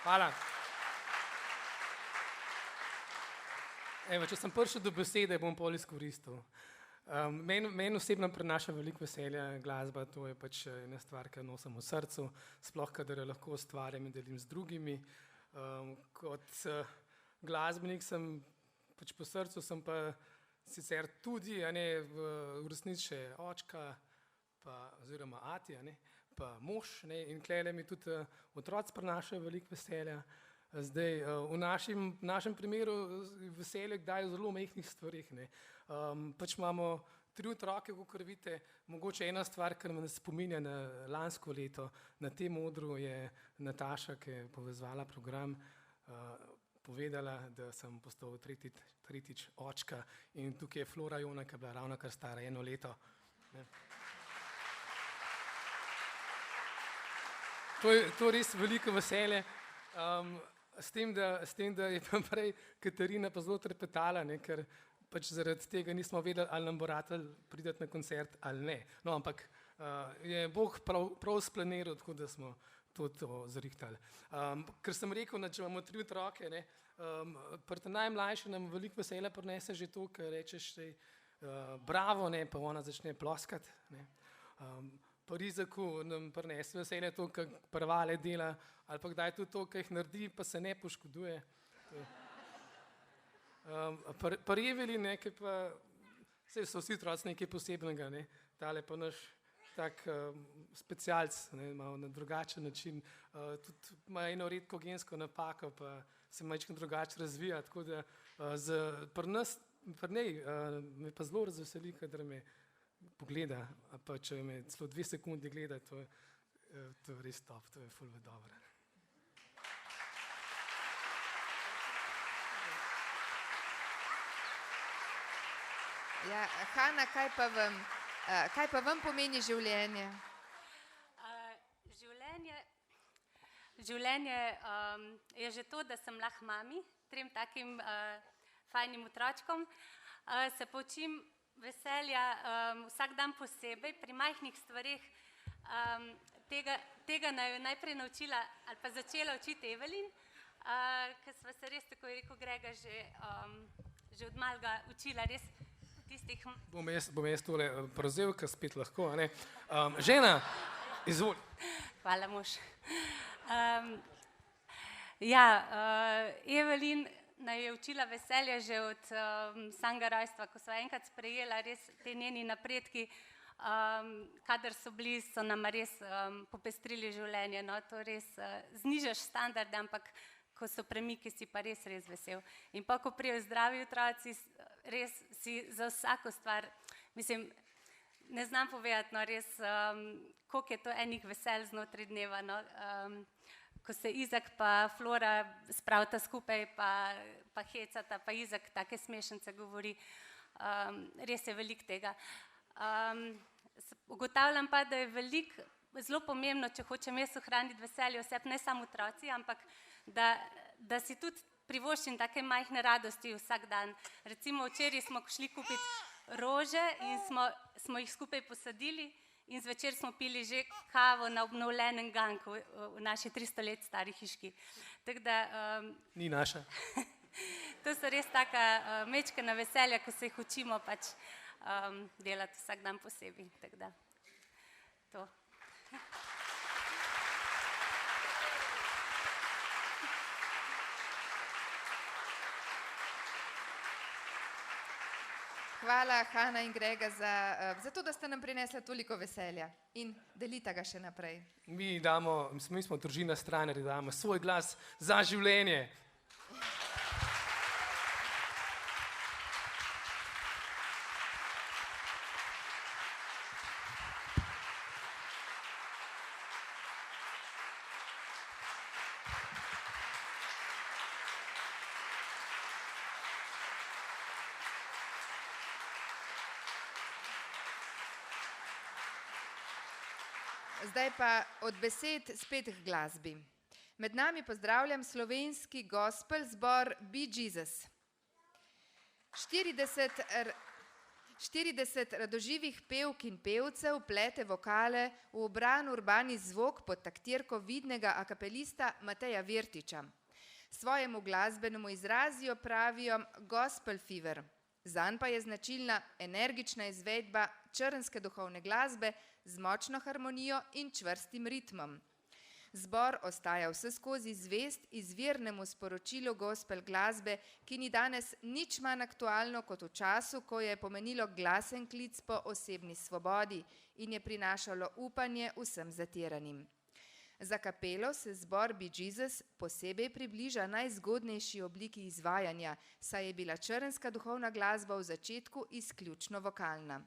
Hvala. Evo, če sem prišel do besede, bom pol izkoristil. Meni osebno prinaša veliko veselja glasba, to je pač ena stvar, ki jo nosim v srcu, sploh kadar jo lahko ustvarjam in delim z drugimi. Kot glasbenik sem pač po srcu, sem pa sicer tudi v resnici še očka, oziroma ati, pa mož, ne, in klele mi tudi otroci prinašajo veliko veselja. Zdaj, v našem primeru veselje kdaj v zelo majhnih stvarih. Ne. Pač imamo 3 otroke, kakor vidite, mogoče ena stvar, kar me spominja na lansko leto, na tem odru je Nataša, ki je povezovala program, povedala, da sem postal tretjič očka in tukaj je Flora Jona, ki je bila ravnokar stara 1 leto. Ne. To je res veliko veselje. S tem, da je pa prej Katarina pa zelo trepetala, ne, ker pač zaradi tega nismo vedeli, ali nam bo ratal priti na koncert ali ne. No, ampak je Bog prav splaniral, tako da smo to zrihtali. Ker sem rekel, da če imamo 3 otroke, ne, pri najmlajši nam veliko veselja prinese že to, ker rečeš bravo, ne, pa ona začne ploskati. Ne. Po Rizaku nam prinese veselje to, kar Prvale dela, ali pa kdaj tudi to, kar jih naredi, pa se ne poškoduje. Pri Evelin, ki pa, saj so vsi otroci nekaj posebnega, ne, tale pa naš tak specialc, ne, malo na drugačen način, tudi ima eno redko gensko napako, pa se majčko drugače razvija, tako da pri njej me pa zelo razveseli, kadar me pogleda, pa če me celo 2 sekundi gleda, to je res top, to je ful dobro. Ja, Hana, kaj pa vam pomeni življenje? Življenje je že to, da sem lahko mami, 3 takim fajnim otročkom. Se poučim veselja vsak dan posebej, pri majhnih stvareh. Tega najprej naučila ali pa začela učiti Evelin, ker sva se res, tako je rekel Grega, že od malega učila res tistih. Bom jaz tole prevzel, ker spet lahko, a ne. Žena, izvoli. Hvala, mož. Evelin naj je učila veselje že od samega rojstva, ko sva enkrat sprejela res te njeni napredki, kadar so bili, so nama res popestrili življenje, no, to res znižaš standarde, ampak ko so premiki, si pa res vesel. In pa, ko prijo zdravi otroci, res si za vsako stvar, mislim, ne znam povedati, no, res, koliko je to enih vesel znotraj dneva, no, ko se Izak pa Flora spravita skupaj, pa hecata, pa Izak take smešnice govori, res je veliko tega. Ugotavljam pa, da je veliko, zelo pomembno, če hočem jaz ohraniti veselje oseb, ne samo otroci, ampak da si tudi privoščim take majhne radosti vsak dan. Recimo včeraj smo šli kupiti rože in smo jih skupaj posadili in zvečer smo pili že kavo na obnovljenem ganku v naši 300 let stari hiški. Tako da... Ni naša. To so res taka mečkana veselja, ko se jih učimo pač delati vsak dan posebej. Tako da, to. Hvala, Hana in Grega, za to, da ste nam prinesla toliko veselja in delita ga še naprej. Mi smo družina Strajnarji, damo svoj glas za življenje. Zdaj pa od besed spet k glasbi. Med nami pozdravljam slovenski gospel zbor Be Jesus. 40 radoživih pevk in pevcev plete vokale v ubran urbani zvok pod taktirko vidnega akapelista Mateja Virtiča. Svojemu glasbenemu izraziju pravijo gospel fever. Zanj pa je značilna energična izvedba črnske duhovne glasbe z močno harmonijo in čvrstim ritmom. Zbor ostaja vseskozi zvest izvirnemu sporočilu gospel glasbe, ki ni danes nič manj aktualno kot v času, ko je pomenilo glasen klic po osebni svobodi in je prinašalo upanje vsem zatiranim. Za kapelo se zbor Be Jesus posebej približa najzgodnejši obliki izvajanja, saj je bila črnska duhovna glasba v začetku izključno vokalna.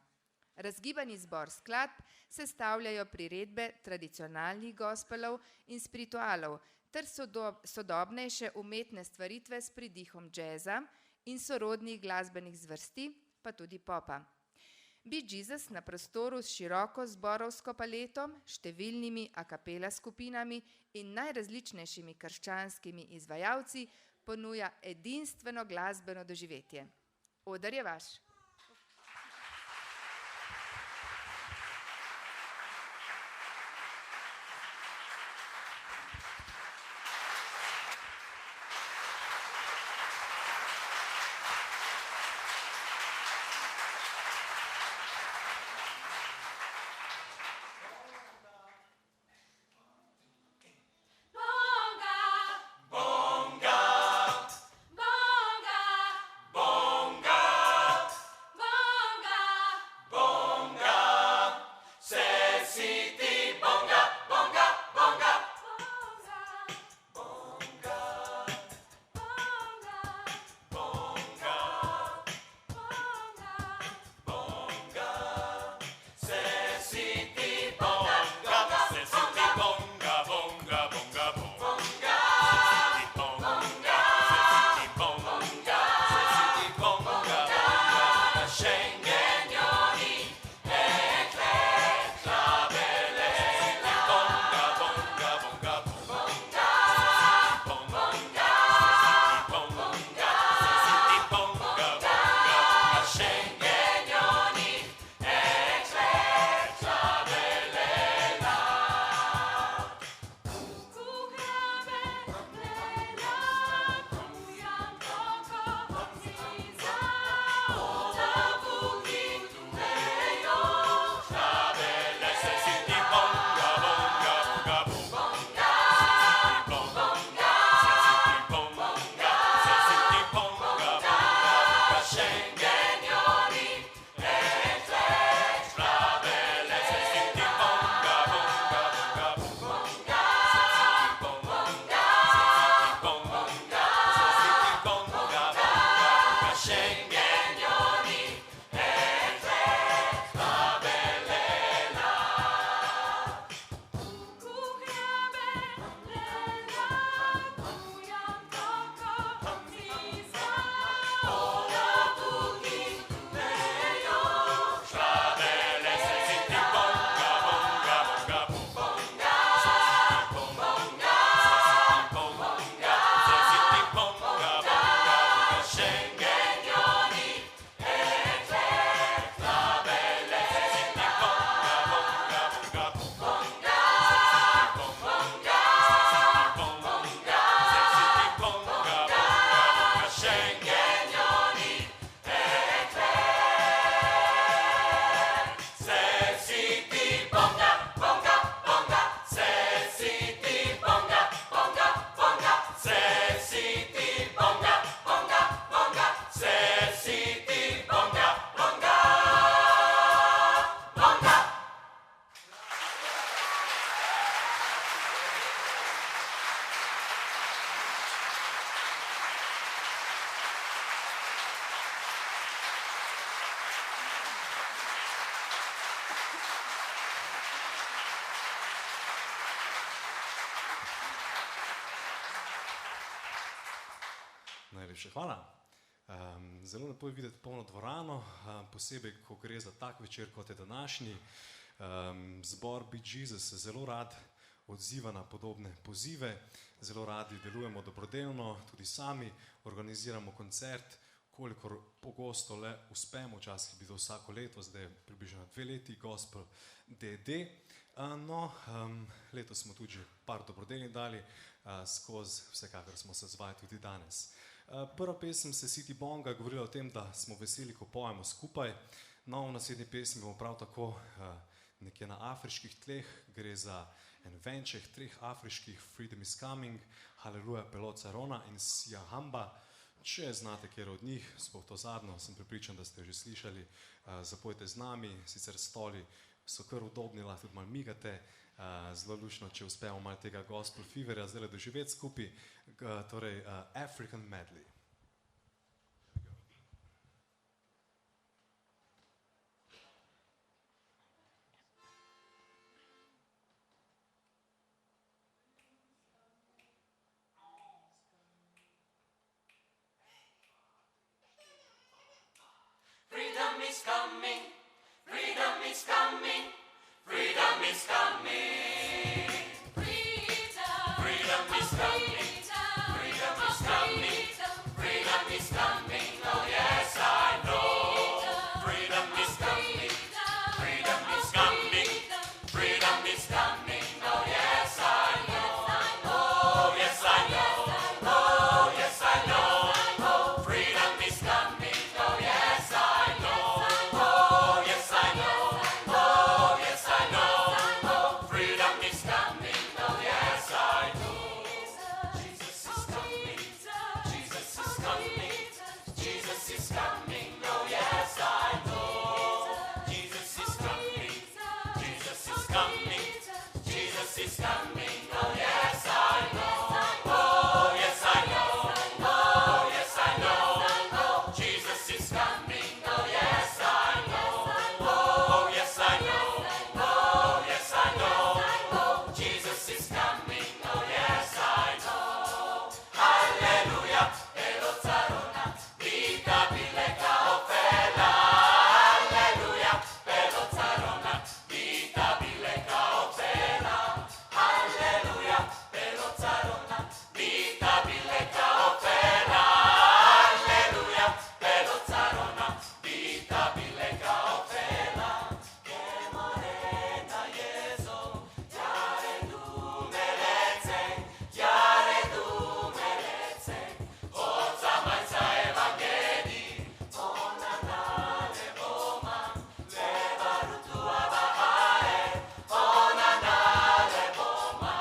Razgibani zbor skladb sestavljajo priredbe tradicionalnih gospelov in spiritualov ter sodobnejše umetne stvaritve s pridihom džeza in sorodnih glasbenih zvrsti, pa tudi popa. Be Jesus na prostoru s široko zborovsko paleto, številnimi a cappella skupinami in najrazličnejšimi krščanskimi izvajalci ponuja edinstveno glasbeno doživetje. Oder je vaš. Najlepša hvala. Zelo lepo je videti polno dvorano, posebej, ko gre za tak večer, kot je današnji. Zbor Be Jesus se zelo rad odziva na podobne pozive, zelo radi delujemo dobrodelno, tudi sami organiziramo koncert, kolikor pogosto le uspemo, včasih bi to vsako leto, zdaj je približno 2 leti Gospel DD. No, letos smo tudi že par dobrodelnih dali skozi, vsekakor smo se zvali tudi danes. Prva pesem se City Bonga govorila o tem, da smo veseli, ko pojemo skupaj. No, v naslednji pesmi bomo prav tako nekje na afriških tleh, gre za en venček 3 afriških, Freedom is Coming, Haleluja, Pelot Rona in Siyahamba. Če znate kjer od njih, sploh to zadnjo, sem prepričan, da ste že slišali, zapojte z nami, sicer stoli so kar udobni, lahko tudi malo migate, zelo lušno, če uspemo malo tega gospel feverja zdaj doživeti skupaj, torej African Medley. Freedom is coming, freedom is coming, freedom is coming. Freedom is coming, freedom is coming, freedom is coming, oh yes I know. Freedom is coming, freedom is coming, freedom is coming, oh yes I know. Oh yes I know, oh yes I know, oh freedom is coming, oh yes I know. Oh yes I know, oh yes I know, oh freedom is coming, oh yes I know. Jesus is coming, Jesus is coming, Jesus is coming, oh yes I know. Jesus is coming, Jesus is coming, Jesus is coming, oh yes I know. Oh yes I know, oh yes I know, oh Jesus is coming, oh yes I know. Oh yes I know, oh yes I know, oh Jesus is coming, oh yes I know. Hallelujah, Pelozarona, vita bileca ofela. Hallelujah, Pelozarona, vita bileca ofela. Hallelujah, Pelozarona, vita bileca ofela. Hallelujah, Pelozarona, vita bileca ofela. Que morena Jesu, jare du melece, oca majca evangeli, ona nale boma, leva rutua bahae, ona nale boma,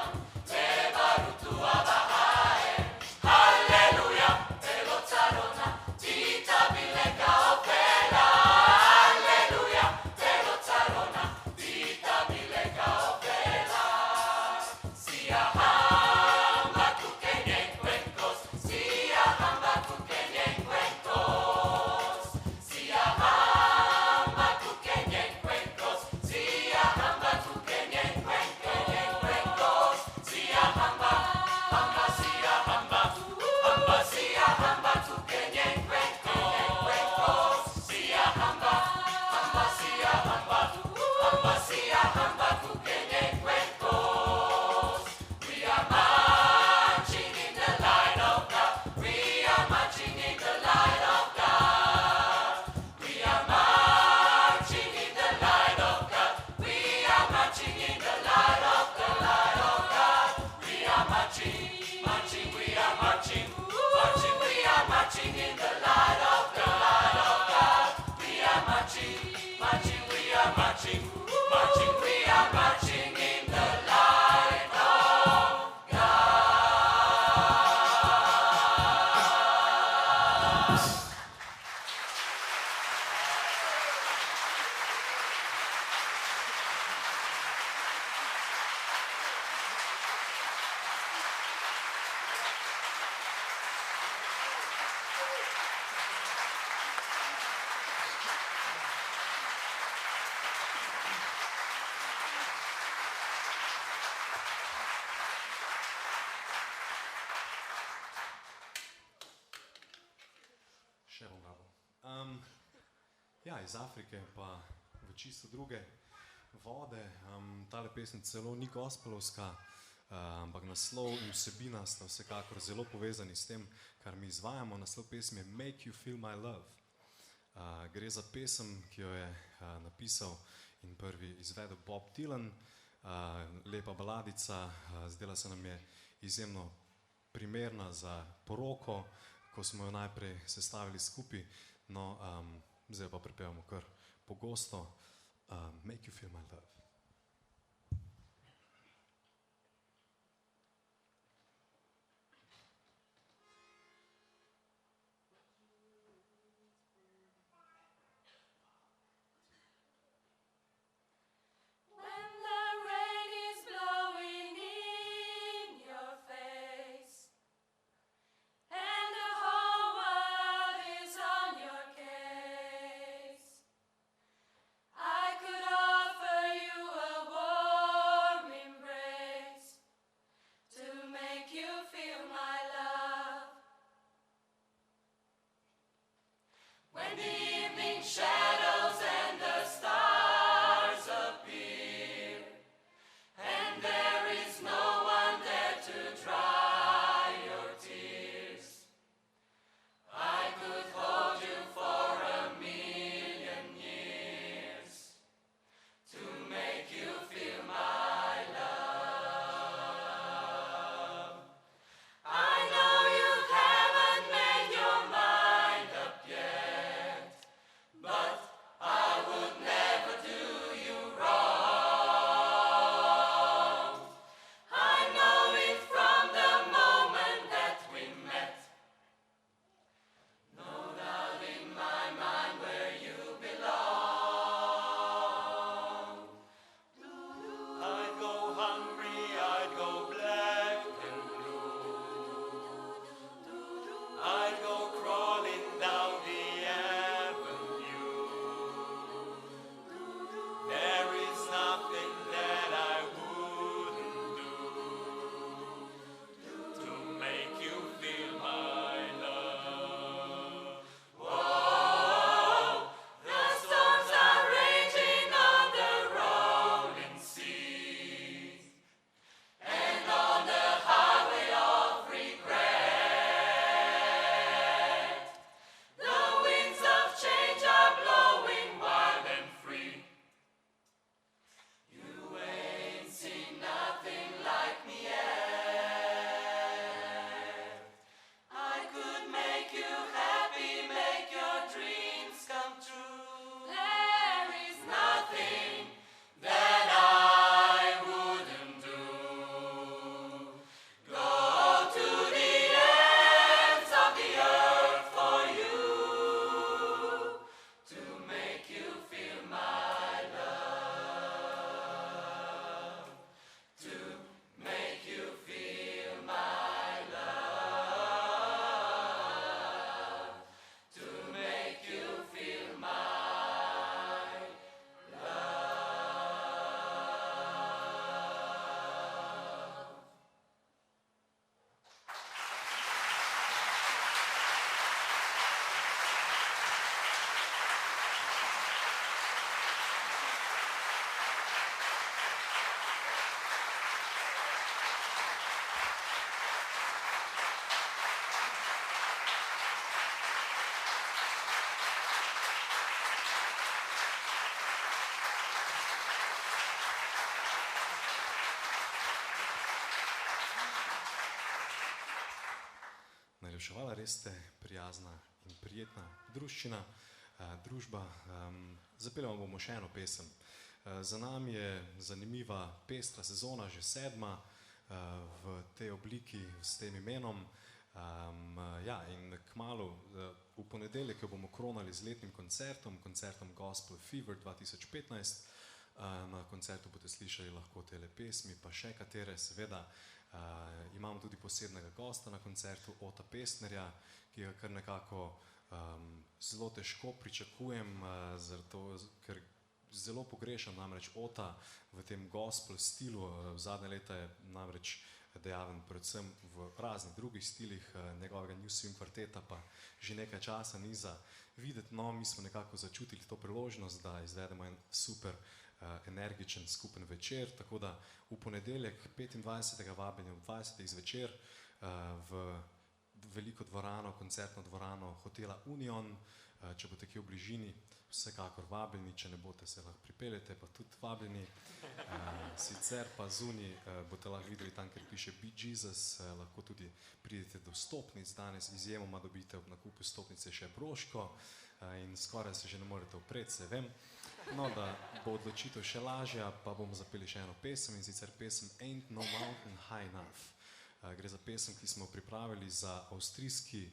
leva rutua bahae. Hallelujah, Pelozarona, vita bileca ofela. Hallelujah, Pelozarona, vita bileca ofela. Siyahamba kukenyekwenkos, siyahamba kukenyekwenkos, siyahamba kukenyekwenkos, siyahamba kukenyekwenkos, siyahamba, hamba siyahamba, hamba siyahamba kukenyekwenkos, siyahamba, hamba siyahamba, hamba siyahamba kukenyekwenkos. We are marching in the light of God. We are marching in the light of God. We are marching in the light of God. We are marching in the light of the light of God. We are marching, marching, we are marching, marching, we are marching in the light of the light of God. We are marching, marching, we are marching, marching, we are marching in the light of Še bom rabo. Ja, iz Afrike pa v čisto druge vode. Tale pesem celo ni gospelovska, ampak naslov in vsebina sta vsekakor zelo povezani s tem, kar mi izvajamo. Naslov pesmi je Make You Feel My Love. Gre za pesem, ki jo je napisal in prvi izvedel Bob Dylan. Lepa baladica, zdela se nam je izjemno primerna za poroko, ko smo jo najprej sestavili skupaj, no zdaj pa prepevamo kar pogosto. Make You Feel My Love. Najlepša hvala, res ste prijazna in prijetna družba. Zapeljamo bomo še eno pesem. Za nami je zanimiva pestra sezona, že 7. v tej obliki s tem imenom. In kmalu v ponedeljek jo bomo kronali z letnim koncertom Gospel Fever 2015. Na koncertu boste slišali lahko tele pesmi, pa še katere, seveda. Imamo tudi posebnega gosta na koncertu, Ota Pestnerja, ki ga kar nekako zelo težko pričakujem, zato, ker zelo pogrešam namreč Ota v tem gospel stilu. Zadnje leta je namreč dejaven predvsem v raznih drugih stilih, njegovega New Swing kvarteta pa že nekaj časa ni za videti. No, mi smo nekako začutili to priložnost, da izvedemo en super energičen skupen večer, tako da v ponedeljek 25. vabljeni ob 20. zvečer v veliko dvorano, koncertno dvorano hotela Union. Če boste kje v bližini, vsekakor vabljeni, če ne boste, se lahko pripeljete, pa tudi vabljeni. Sicer pa zunaj boste lahko videli tam, kjer piše Be Jesus, lahko tudi pridete do stopnic, danes izjemoma dobite ob nakupu stopnice še broško in skoraj se že ne morete upreti, se vem. No, da bo odločitev še lažja, pa bomo zapeli še eno pesem, in sicer pesem Ain't No Mountain High Enough. Gre za pesem, ki smo pripravili za avstrijski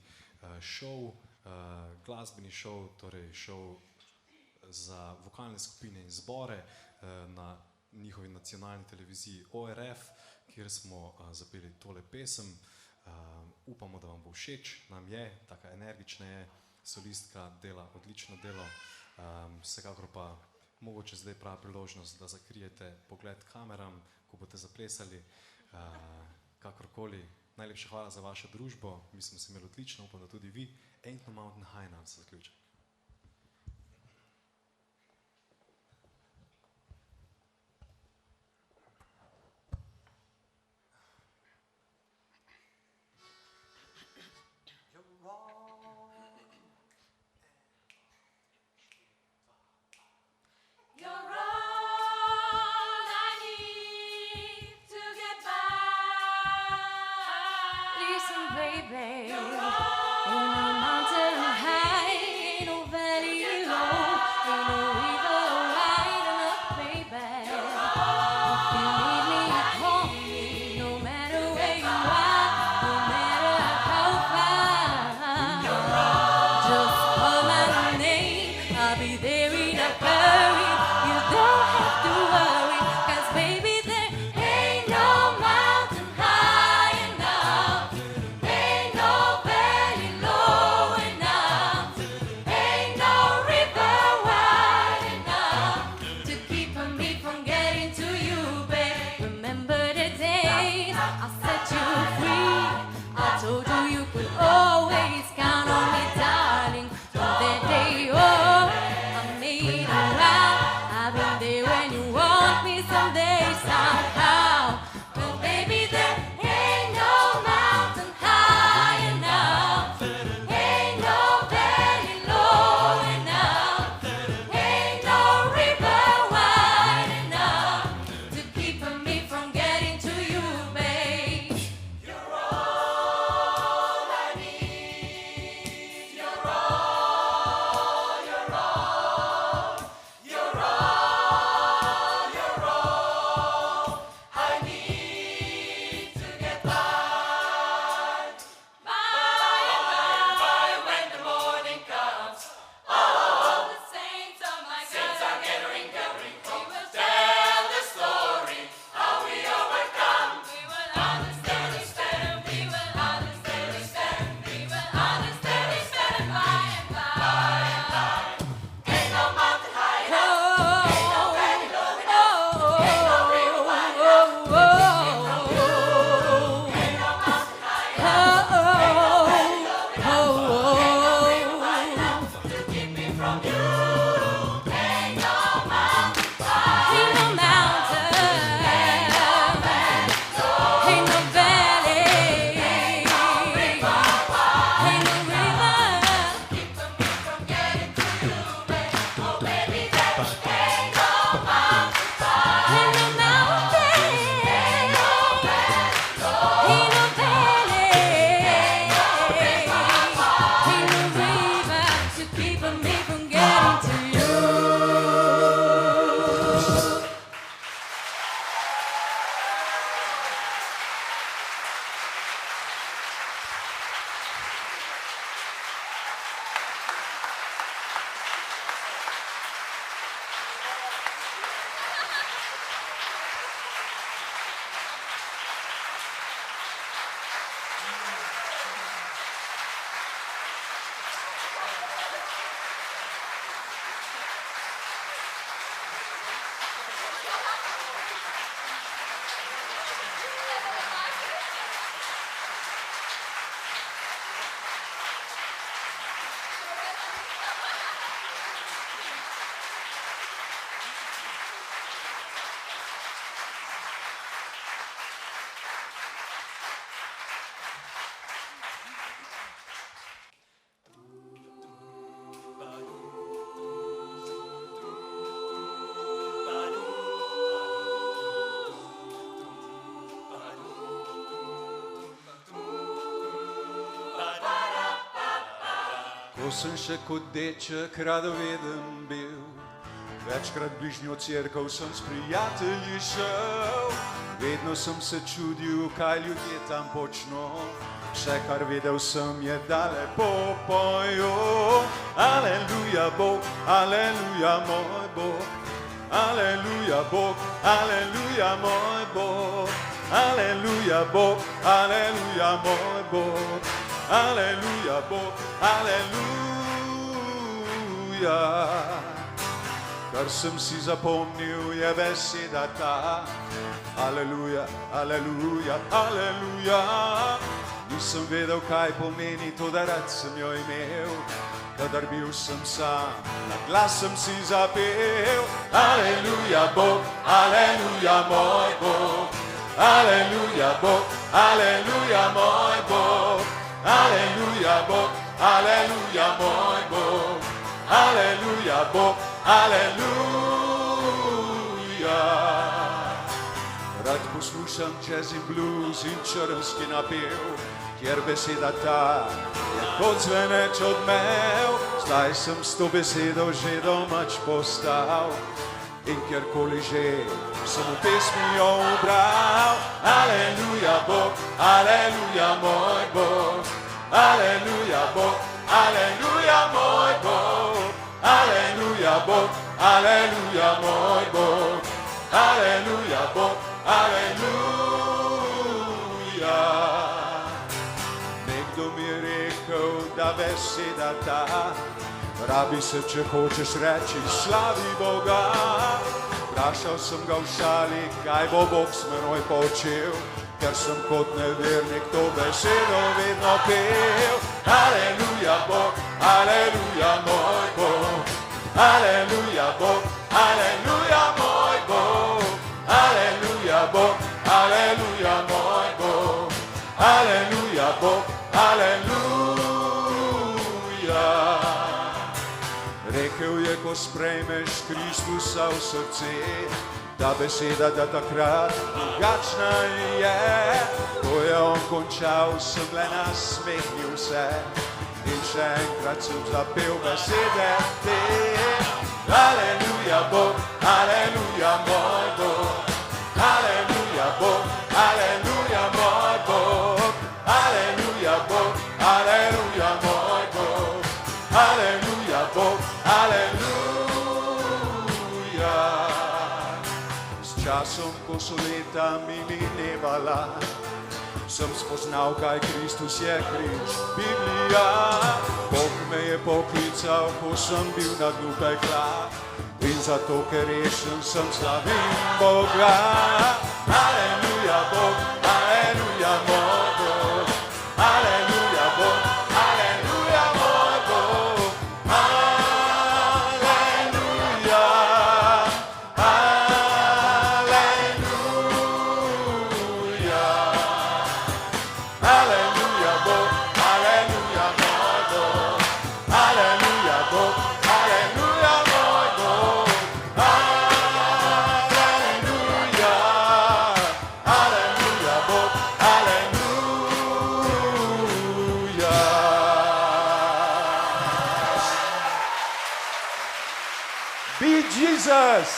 šov, glasbeni šov, torej šov za vokalne skupine in zbore na njihovi nacionalni televiziji ORF, kjer smo zapeli tole pesem. Upamo, da vam bo všeč, nam je, taka energična je, solistka dela odlično delo. Vsekakor pa mogoče zdaj prava priložnost, da zakrijete pogled kameram, ko boste zaplesali. Kakorkoli, najlepša hvala za vašo družbo, mi smo se imeli odlično, upam, da tudi vi. Ain't No Mountain High Enough za zaključek. Ko sem še kot deček radoveden bil, večkrat bližnjo cerkev sem s prijatelji šel. Vedno sem se čudil, kaj ljudje tam počno, vse kar vedel sem je, da lepo pojo. Aleluja Bog, aleluja moj Bog, aleluja Bog, aleluja moj Bog, aleluja Bog, aleluja moj Bog, aleluja Bog, aleluja. Kar sem si zapomnil je beseda ta, aleluja, aleluja, aleluja. Nisem vedel, kaj pomeni to, da rad sem jo imel, kadar bil sem sam, na glas sem si zapel. Aleluja Bog, aleluja moj Bog, aleluja Bog, aleluja moj Bog, aleluja Bog, aleluja moj Bog, aleluja Bog, aleluja. Rad poslušam jazz in blues in črnski napev, kjer beseda ta je kot zveneč odmev. Zdaj sem s to besedo že domač postal in kjerkoli že sem v pesmi jo ubral. Aleluja Bog, aleluja moj Bog, aleluja Bog, aleluja moj Bog, aleluja Bog, aleluja moj Bog, aleluja Bog, aleluja. Nekdo mi je rekel, da beseda ta rabi se, če hočeš reči slavi Boga. Vprašal sem ga v šali, kaj bo Bog s menoj počel, ker sem kot nevernik to besedo vedno pel. Aleluja Bog, aleluja moj Bog, aleluja Bog, aleluja moj Bog, aleluja Bog, aleluja moj Bog, aleluja Bog, aleluja. Rekel je, ko sprejmeš Kristusa v srce, ta beseda, da takrat drugačna je. Ko je on končal, sem le nasmehnil se in še enkrat sem zapel besede te. Aleluja Bog, aleluja moj Bog, aleluja Bog, aleluja moj Bog, aleluja Bog, aleluja moj Bog, aleluja Bog, aleluja. S časom, ko so leta mi minevala, sem spoznal, kaj Kristus je križ, Biblija. Bog me je poklical, ko sem bil na dnu pekla, in zato, ker rešen sem, slavim Boga. Aleluja Bog, aleluja moj Bog, aleluja Bog, aleluja moj Bog, aleluja, aleluja, aleluja Bog, aleluja moj Bog, aleluja Bog, aleluja moj Bog, aleluja, aleluja Bog, aleluja. Be Jesus!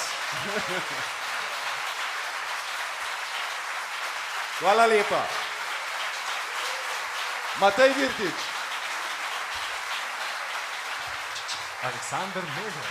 Hvala lepa. Matej Virtič. Aleksander Mežo.